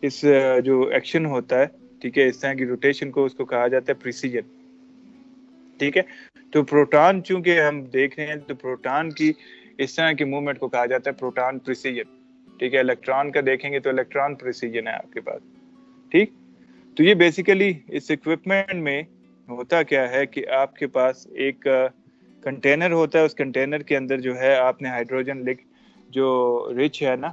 A: اس جو ایکشن ہوتا ہے, ٹھیک ہے, اس طرح کی روٹیشن کو اس کو کہا جاتا ہے پریسیجن. ٹھیک ہے, تو پروٹون چونکہ ہم دیکھ رہے ہیں تو پروٹون کی اس طرح کی موومنٹ کو کہا جاتا ہے پروٹون پریسیجن. ٹھیک ہے, الیکٹران کا دیکھیں گے تو الیکٹران پریسیجن ہے آپ کے پاس. ٹھیک, تو یہ بیسیکلی اس اکوپمنٹ میں ہوتا کیا ہے کہ آپ کے پاس ایک کنٹینر ہوتا ہے, اس کنٹینر کے اندر جو ہے آپ نے ہائیڈروجن جو رچ ہے نا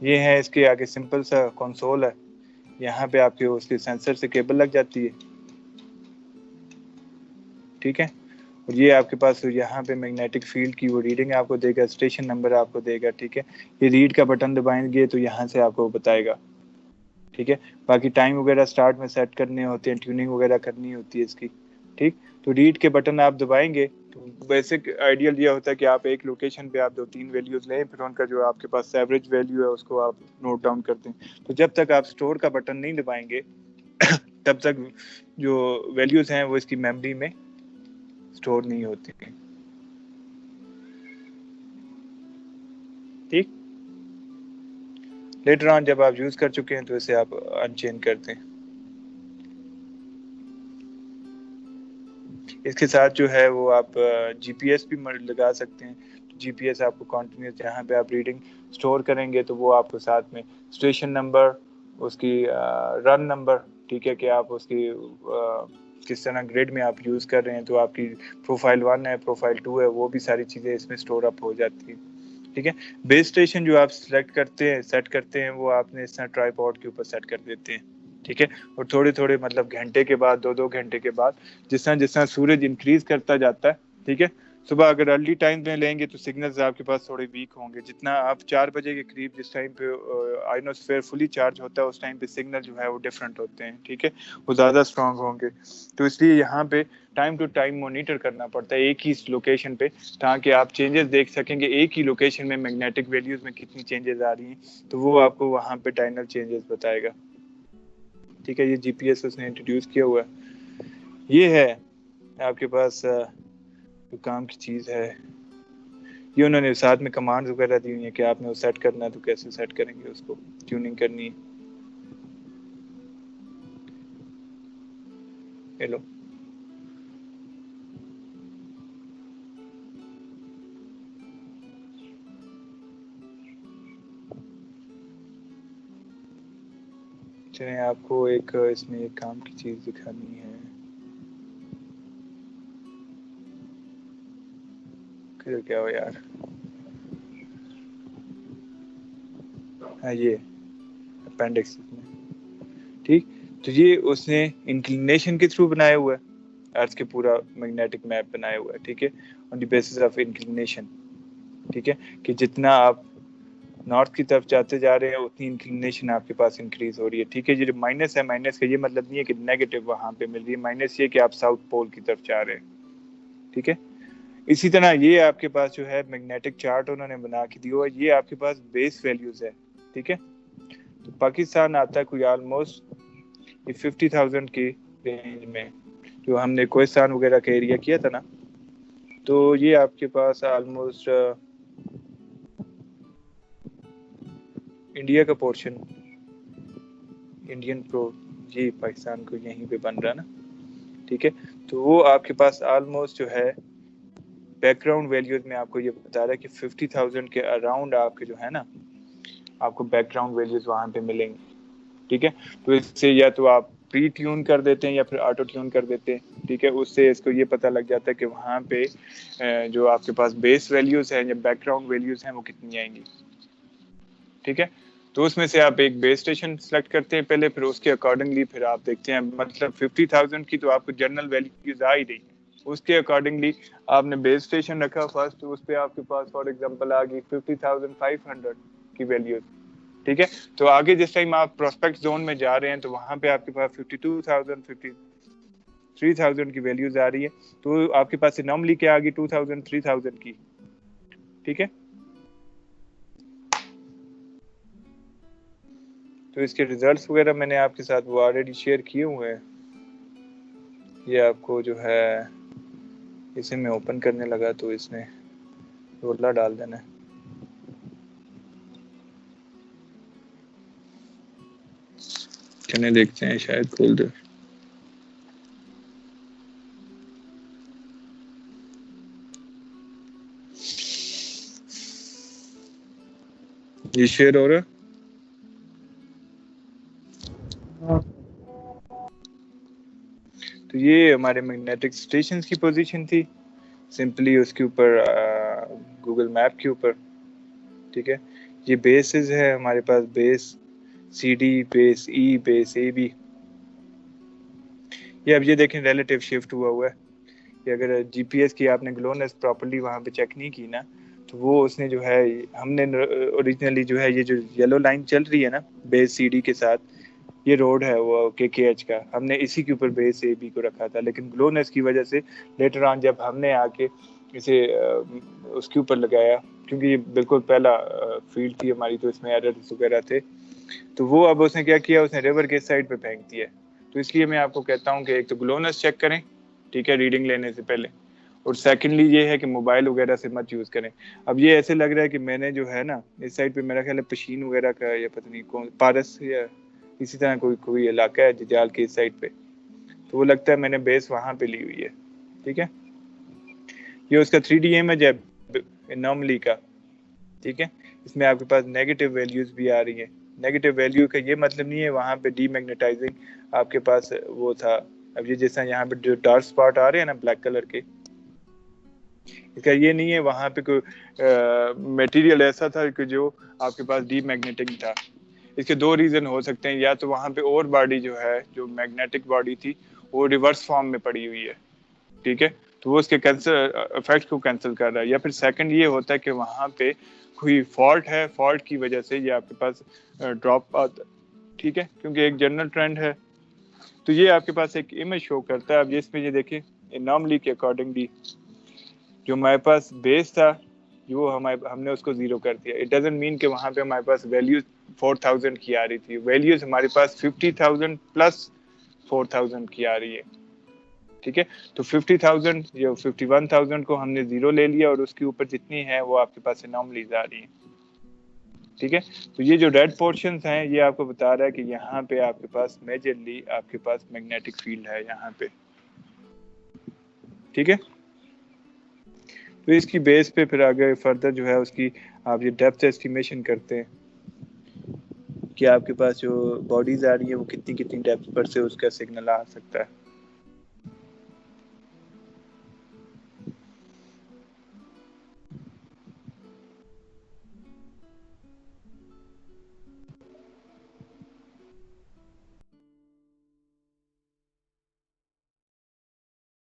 A: یہ ہے اس کے آگے سمپل سا کنسول ہے, یہاں پہ آپ کے اس کے سینسر سے کیبل لگ جاتی ہے, ٹھیک ہے. اور یہ آپ کے پاس یہاں پہ میگنیٹک فیلڈ کی وہ ریڈنگ آپ کو دے گا, اسٹیشن نمبر آپ کو دے گا, ٹھیک ہے. یہ ریڈ کا بٹن دبائیں گے تو یہاں سے آپ کو بتائے گا, ٹھیک ہے. باقی ٹائم وغیرہ سٹارٹ میں سیٹ کرنے ہوتے ہیں, ٹیوننگ وغیرہ کرنی ہوتی ہے اس کی, ٹھیک. تو ریڈ کے بٹن آپ دبائیں گے تو بیسک آئیڈیل یہ ہوتا ہے کہ آپ ایک لوکیشن پہ آپ 2-3 ویلیوز لیں, پھر ان کا جو آپ کے پاس ایوریج ویلیو ہے اس کو آپ نوٹ ڈاؤن کرتے ہیں. تو جب تک آپ اسٹور کا بٹن نہیں دبائیں گے تب تک جو ویلیوز ہیں وہ اس کی میموری میں اسٹور نہیں ہوتی, ٹھیک. لیٹر آن جب آپ یوز کر چکے ہیں تو اسے آپ انچین کرتے ہیں. اس کے ساتھ جو ہے وہ آپ جی پی ایس بھی لگا سکتے ہیں. جی پی ایس آپ کو کنٹینیوس جہاں پہ آپ ریڈنگ اسٹور کریں گے تو وہ آپ کو ساتھ میں اسٹیشن نمبر, اس کی رن نمبر, ٹھیک ہے, کہ آپ اس کی کس طرح گریڈ میں آپ یوز کر رہے ہیں, تو آپ کی پروفائل 1 ہے, پروفائل 2 ہے, وہ بھی ساری چیزیں اس میں اسٹور اپ ہو جاتی ہیں, ٹھیک ہے. بیس اسٹیشن جو آپ سلیکٹ کرتے ہیں, سیٹ کرتے ہیں, وہ آپ نے اس طرح ٹرائی پوڈ کے اوپر سیٹ کر دیتے ہیں, ٹھیک ہے. اور تھوڑے تھوڑے مطلب گھنٹے کے بعد, 2 گھنٹے کے بعد, جس طرح سورج انکریز کرتا جاتا ہے, ٹھیک ہے. صبح اگر ارلی ٹائم میں لیں گے تو سگنلز آپ کے پاس تھوڑے ویک ہوں گے. جتنا آپ 4 بجے کے قریب جس ٹائم پہ آئنوسفیئر فلی چارج ہوتا ہے اس ٹائم پہ سگنل جو ہے وہ ڈفرینٹ ہوتے ہیں, ٹھیک ہے, وہ زیادہ اسٹرانگ ہوں گے. تو اس لیے یہاں پہ ٹائم ٹو ٹائم مانیٹر کرنا پڑتا ہے ایک ہی لوکیشن پہ, تاکہ آپ چینجز دیکھ سکیں گے ایک ہی لوکیشن میں میگنیٹک ویلیوز میں کتنی چینجز آ رہی ہیں, تو وہ آپ کو وہاں پہ ٹائنل چینجز بتائے گا, ٹھیک ہے. یہ جی پی ایس اس نے انٹروڈیوس کیا ہوا ہے. یہ ہے آپ کے پاس جو کام کی چیز ہے, یہ انہوں نے ساتھ میں کمانڈز وغیرہ دی ہوئی ہیں کہ آپ نے وہ سیٹ کرنا ہے تو کیسے سیٹ کریں گے, اس کو ٹیوننگ کرنی ہے. ہیلو, چلیں آپ کو ایک اس میں ایک کام کی چیز دکھانی ہے. پھر کیا ہو یار, ہاں یہ اپینڈکس میں, ٹھیک. تو یہ اس نے انکلینیشن کے تھرو بنایا ہوا ہے, ارتھ کے پورا میگنیٹک میپ بنایا ہوا ہے, ٹھیک ہے, آن دی بیسس آف انکلینیشن, ٹھیک ہے, کہ جتنا آپ نارتھ کی طرف جاتے جا رہے ہیں اتنی انکلینیشن آپ کے پاس انکریز ہو رہی ہے, ٹھیک ہے. جو مائنس ہے, مائنس کا یہ مطلب نہیں ہے کہ نیگیٹو وہاں پہ مل رہی ہے, مائنس یہ کہ آپ ساؤتھ پول کی طرف جا رہے ہیں, ٹھیک ہے. اسی طرح یہ آپ کے پاس جو ہے میگنیٹک چارٹ انہوں نے بنا کے دی ہوا ہے, یہ آپ کے پاس بیس ویلیوز ہے, ٹھیک ہے. تو پاکستان آتا ہے کوئی آلموسٹ 50,000 کی رینج میں, جو ہم نے کوہستان وغیرہ کا ایریا کیا تھا نا, تو یہ آپ کے پاس آلموسٹ انڈیا کا پورشن, انڈین پرو جی پاکستان کو یہیں پہ بن رہا نا, ٹھیک ہے. تو وہ آپ کے پاس آلموسٹ جو ہے بیک گراؤنڈ ویلیوز میں آپ کو یہ بتا رہا ہے کہ 50,000 کے اراؤنڈ آپ کے جو ہے نا, آپ کو بیک گراؤنڈ ویلیوز وہاں پہ ملیں گے, ٹھیک ہے. تو اس سے یا تو آپ پری ٹیون کر دیتے ہیں یا پھر آٹو ٹیون کر دیتے ہیں, ٹھیک ہے. اس سے اس کو یہ پتہ لگ جاتا ہے کہ وہاں پہ جو آپ کے پاس بیس ویلیوز ہیں یا بیک گراؤنڈ ویلیوز ہیں وہ کتنی آئیں گی, ٹھیک ہے. تو اس میں سے آپ ایک بیس اسٹیشن سلیکٹ کرتے ہیں پہلے, پھر اس کے اکارڈنگلی پھر آپ دیکھتے ہیں, مطلب 50,000 کی تو آپ کو جنرل ویلیوز آ ہی رہی, اس کے اکارڈنگلی آپ نے بیس اسٹیشن رکھا فرسٹ, تو اس پہ آپ کے پاس فار ایگزامپل آ گئی 50,500 کی ویلیوز, ٹھیک ہے. تو آگے جس ٹائم آپ پراسپیکٹ زون میں جا رہے ہیں تو وہاں پہ آپ کے پاس 52,000 53,000 کی ویلیوز آ رہی ہے, تو آپ کے پاس انوملی کیا آ گئی 2,000 3,000 کی, ٹھیک ہے. تو اس کے ریزلٹس وغیرہ میں نے آپ کے ساتھ وہ آلریڈی شیئر کیے ہوئے ہیں. یہ آپ کو جو ہے اسے میں اوپن کرنے لگا تو اس نے رولر ڈال دینا ہے. چلیں دیکھتے ہیں, شاید کھول دے. یہ شیئر ہو رہا ہے. تو یہ ہمارے میگنیٹک اسٹیشنز کی پوزیشن تھی, سمپلی اس کے اوپر گوگل میپ کے اوپر, ٹھیک ہے. یہ بیسز ہے ہمارے پاس، بیس C D, base E, base a be. یہ اب یہ دیکھیں ریلیٹیو شفٹ ہوا ہے کہ اگر جی پی ایس کی آپ نے گلونس پراپرلی وہاں پہ چیک نہیں کی نا تو وہ اس نے جو ہے، ہم نے اوریجنلی جو ہے یہ جو یلو لائن چل رہی ہے نا بیس سی ڈی کے ساتھ، یہ روڈ ہے وہ کے ایچ کا، ہم نے اسی کے اوپر بیس اے بی کو رکھا تھا. لیکن گلونس کی وجہ سے لیٹر آن جب ہم نے آ کے اسے اس کے اوپر لگایا، کیونکہ یہ بالکل پہلا فیلڈ تھی ہماری تو اس میں ایررز وغیرہ تھے، تو وہ اب اس نے کیا کیا، اس نے ریور کے سائڈ پہ پھینک دیا. تو اس لیے میں آپ کو کہتا ہوں کہ ایک تو گلونس چیک کریں، ٹھیک ہے، ریڈنگ لینے سے پہلے، اور سیکنڈلی یہ ہے کہ موبائل وغیرہ سے مت یوز کریں. اب یہ ایسے لگ رہا ہے کہ میں نے جو ہے نا اس سائڈ پہ میرا خیال ہے پشین وغیرہ کا یا پتہ نہیں کون پارس یا اسی طرح کوئی علاقہ ہے ججال کی اس سائڈ پہ، تو وہ لگتا ہے میں نے بیس وہاں پہ لی ہوئی ہے. ٹھیک ہے، یہ اس کا 3D امیج ہے انوملی کا. ٹھیک ہے، اس میں آپ کے پاس نیگیٹو ویلیوز بھی آ رہی ہیں. نیگیٹو ویلیو کا یہ مطلب نہیں ہے وہاں پہ ڈی میگنیٹائزنگ آپ کے پاس وہ تھا. اب یہ جیسا یہاں پہ جو ڈارک اسپاٹ آ رہے ہیں نا بلیک کلر کے، اس کا یہ نہیں ہے وہاں پہ کوئی میٹیریل ایسا تھا کہ جو آپ کے پاس ڈی میگنیٹنگ تھا. اس کے دو ریزن ہو سکتے ہیں، یا تو وہاں پہ اور باڈی جو ہے جو میگنیٹک باڈی تھی وہ ریورس فارم میں پڑی ہوئی ہے. ٹھیک ہے، تو وہ اس کے افیکٹ کو کینسل کر رہا ہے. یا پھر سیکنڈ یہ ہوتا ہے کہ وہاں پہ کوئی فالٹ ہے، فالٹ کی وجہ سے یہ آپ کے پاس ڈراپ آتا ہے. ٹھیک ہے، کیونکہ ایک جنرل ٹرینڈ ہے. تو یہ آپ کے پاس ایک امیج شو کرتا ہے. اب اس میں یہ دیکھیں انوملی کے اکارڈنگلی جو ہمارے پاس بیس تھا وہ ہم نے اس کو زیرو کر دیا. اٹ ڈزنٹ مین کہ وہاں پہ ہمارے پاس ویلیوز 4000 کی آ رہی تھی، ویلیوز ہمارے پاس 50000 پلس 4000 کی آ رہی ہے. ٹھیک ہے، تو 50000 یا 51000 کو ہم نے زیرو لے لیا اور اس کے اوپر جتنی ہے وہ آپ کے پاس انوملیز آ رہی ہیں. ٹھیک ہے، تو یہ جو ریڈ پورشنز ہیں یہ آپ کو بتا رہا ہے کہ یہاں پہ آپ کے پاس میجرلی آپ کے پاس میگنیٹک فیلڈ ہے یہاں پہ. ٹھیک ہے، تو اس کی بیس پہ پھر آگے فردر جو ہے اس کی آپ یہ ڈیپتھ ایسٹیمیشن کرتے ہیں کہ آپ کے پاس جو باڈیز آ رہی ہیں وہ کتنی ڈیپتھ پر سے اس کا سگنل آ سکتا ہے.